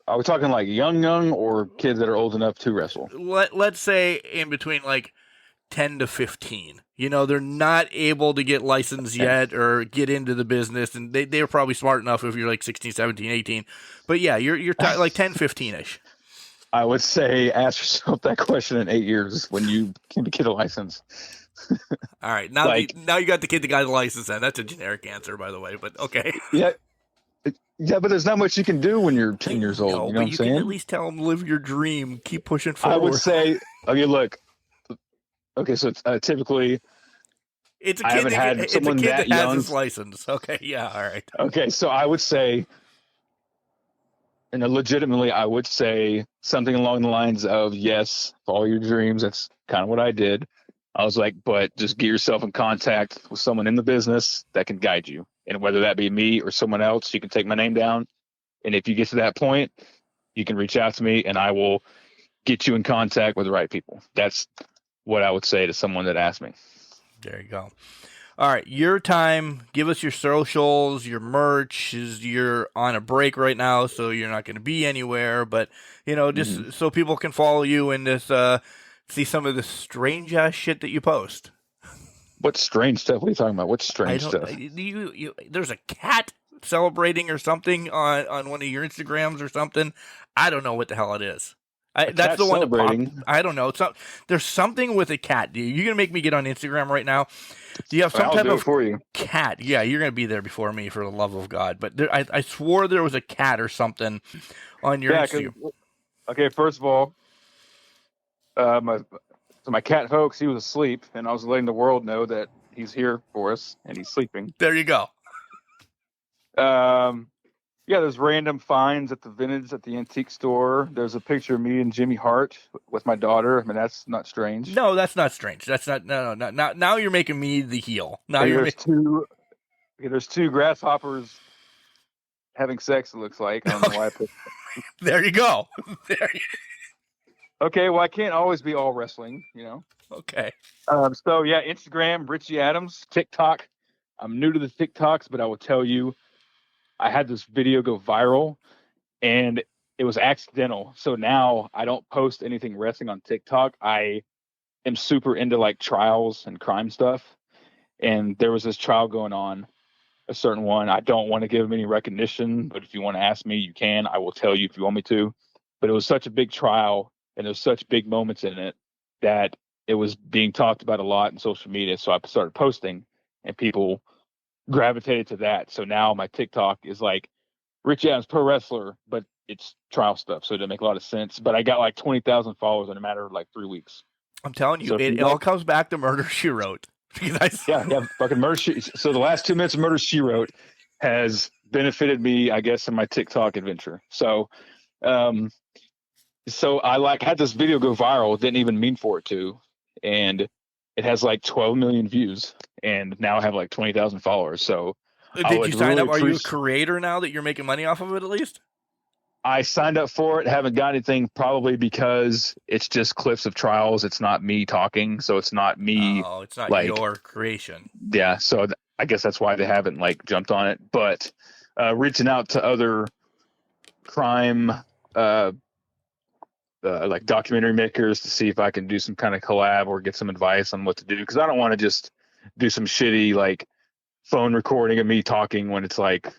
Are we talking like young or kids that are old enough to wrestle? Let's say in between like 10 to 15. They're not able to get licensed yet or get into the business, and they're probably smart enough if you're like 16, 17, 18. But yeah, you're like 10, 15-ish. I would say ask yourself that question in 8 years when you can get a license. All right. Now you got the kid that got a license, and that's a generic answer, by the way, but okay. Yeah, but there's not much you can do when you're 10 years old. You know what I'm saying? You can at least tell them, live your dream, keep pushing forward. I would say, so it's typically... It's a kid that has his license. Okay, yeah, all right. Okay, so I would say... And legitimately, I would say something along the lines of, yes, follow your dreams. That's kind of what I did. I was like, but just get yourself in contact with someone in the business that can guide you. And whether that be me or someone else, you can take my name down. And if you get to that point, you can reach out to me and I will get you in contact with the right people. That's what I would say to someone that asked me. There you go. All right, your time. Give us your socials, your merch. You're on a break right now, so you're not going to be anywhere. But just so people can follow you and just see some of the strange ass shit that you post. What strange stuff? What are you talking about? What strange stuff? There's a cat celebrating or something on one of your Instagrams or something. I don't know what the hell it is. That's the one that I don't know. There's something with a cat. You're gonna make me get on Instagram right now. Do you have some type of cat? Yeah, you're gonna be there before me, for the love of God. But I swore there was a cat or something on your Instagram. Okay, first of all, my cat hoax, he was asleep, and I was letting the world know that he's here for us and he's sleeping. There you go. Yeah, there's random finds at the vintage at the antique store. There's a picture of me and Jimmy Hart with my daughter. I mean, that's not strange. No, that's not strange. That's not. No. Now you're making me the heel. There's two grasshoppers having sex. It looks like. I don't know why I put. There you go. Okay, well, I can't always be all wrestling, Okay. So yeah, Instagram, Richie Adams, TikTok. I'm new to the TikToks, but I will tell you, I had this video go viral and it was accidental. So now I don't post anything wrestling on TikTok. I am super into like trials and crime stuff. And there was this trial going on, a certain one. I don't want to give him any recognition, but if you want to ask me, you can. I will tell you if you want me to. But it was such a big trial and there's such big moments in it that it was being talked about a lot in social media. So I started posting and people gravitated to that. So now my TikTok is like Richie Adams Pro Wrestler, but it's trial stuff. So it didn't make a lot of sense. But I got like 20,000 followers in a matter of like 3 weeks. I'm telling you, it all comes back to Murder, She Wrote. Yeah, fucking Murder. So the last 2 minutes of Murder, She Wrote has benefited me, I guess, in my TikTok adventure. So, so I had this video go viral. Didn't even mean for it to, and it has like 12 million views, and now I have like 20,000 followers. So did you sign up? Are you a creator now that you're making money off of it at least? I signed up for it, haven't got anything, probably because it's just clips of trials. It's not me talking, so it's not me. Oh, it's not like, your creation. Yeah, so I guess that's why they haven't like jumped on it. But reaching out to other crime like documentary makers to see if I can do some kind of collab or get some advice on what to do, because I don't want to just do some shitty like phone recording of me talking when it's like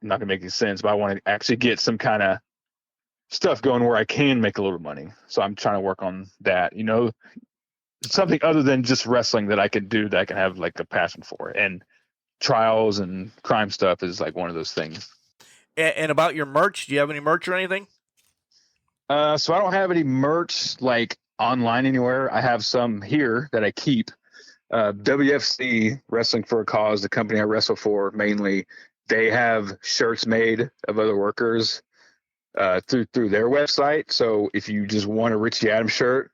not gonna make any sense. But I want to actually get some kind of stuff going where I can make a little money. So I'm trying to work on that, you know, something other than just wrestling that I can do, that I can have like a passion for. And trials and crime stuff is like one of those things. And about your merch, do you have any merch or anything? So I don't have any merch like online anywhere. I have some here that I keep. WFC, Wrestling for a Cause, the company I wrestle for mainly, they have shirts made of other workers through their website. So if you just want a Richie Adams shirt,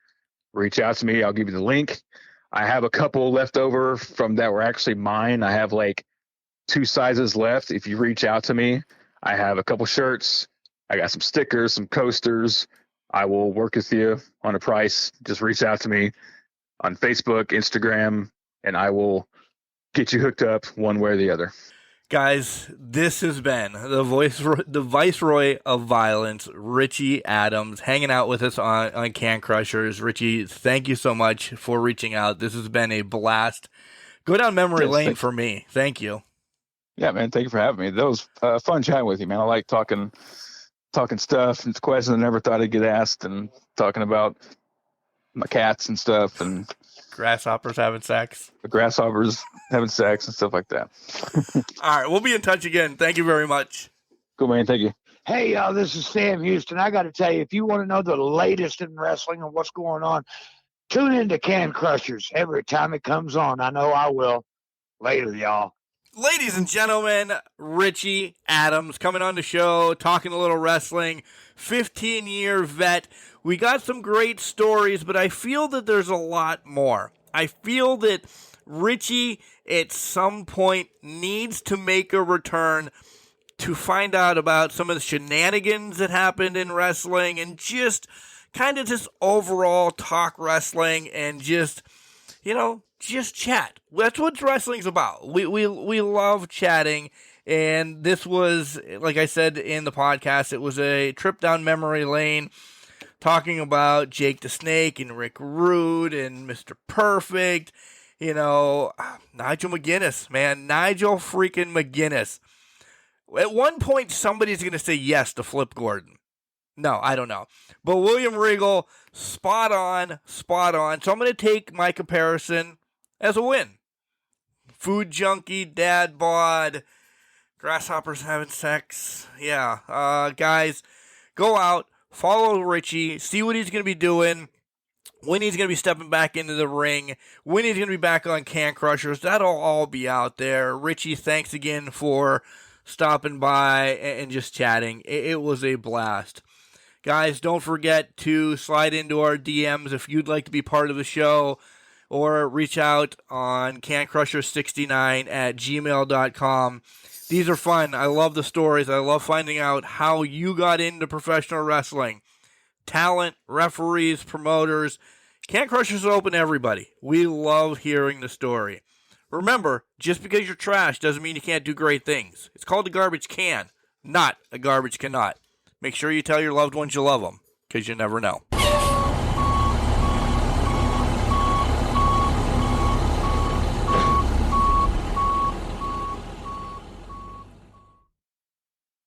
reach out to me. I'll give you the link. I have a couple left over from that were actually mine. I have like 2 sizes left. If you reach out to me, I have a couple shirts. I got some stickers, some coasters. I will work with you on a price. Just reach out to me on Facebook, Instagram, and I will get you hooked up one way or the other. Guys, this has been the Viceroy of Violence, Richie Adams, hanging out with us on Can Crushers. Richie, thank you so much for reaching out. This has been a blast. Go down memory lane for me. Thank you. Yeah, man. Thank you for having me. That was fun chatting with you, man. I like talking stuff and questions I never thought I'd get asked, and talking about my cats and stuff, and grasshoppers having sex and stuff like that. All right, we'll be in touch again. Thank you very much. Cool, man. Thank you. Hey, y'all, this is Sam Houston. I got to tell you, if you want to know the latest in wrestling and what's going on, tune into Can Crushers every time it comes on. I know I will. Later, y'all. Ladies and gentlemen, Richie Adams coming on the show, talking a little wrestling, 15-year vet. We got some great stories, but I feel that there's a lot more. I feel that Richie, at some point, needs to make a return to find out about some of the shenanigans that happened in wrestling, and just kind of just overall talk wrestling and just, you know, just chat. That's what wrestling's about. We love chatting, and this was, like I said in the podcast, it was a trip down memory lane, talking about Jake the Snake and Rick Rude and Mr. Perfect, you know, Nigel McGuinness, man, Nigel freaking McGuinness. At one point, somebody's going to say yes to Flip Gordon. No, I don't know. But William Regal, spot on. So I'm going to take my comparison as a win. Food junkie, dad bod, grasshoppers having sex. Yeah, guys, go out, follow Richie, see what he's going to be doing, when he's going to be stepping back into the ring, when he's going to be back on Can Crushers. That'll all be out there. Richie, thanks again for stopping by and just chatting. It was a blast. Guys, don't forget to slide into our DMs if you'd like to be part of the show, or reach out on cancrusher69@gmail.com. These are fun. I love the stories. I love finding out how you got into professional wrestling. Talent, referees, promoters. Can Crushers are open to everybody. We love hearing the story. Remember, just because you're trash doesn't mean you can't do great things. It's called a garbage can, not a garbage cannot. Make sure you tell your loved ones you love them, because you never know.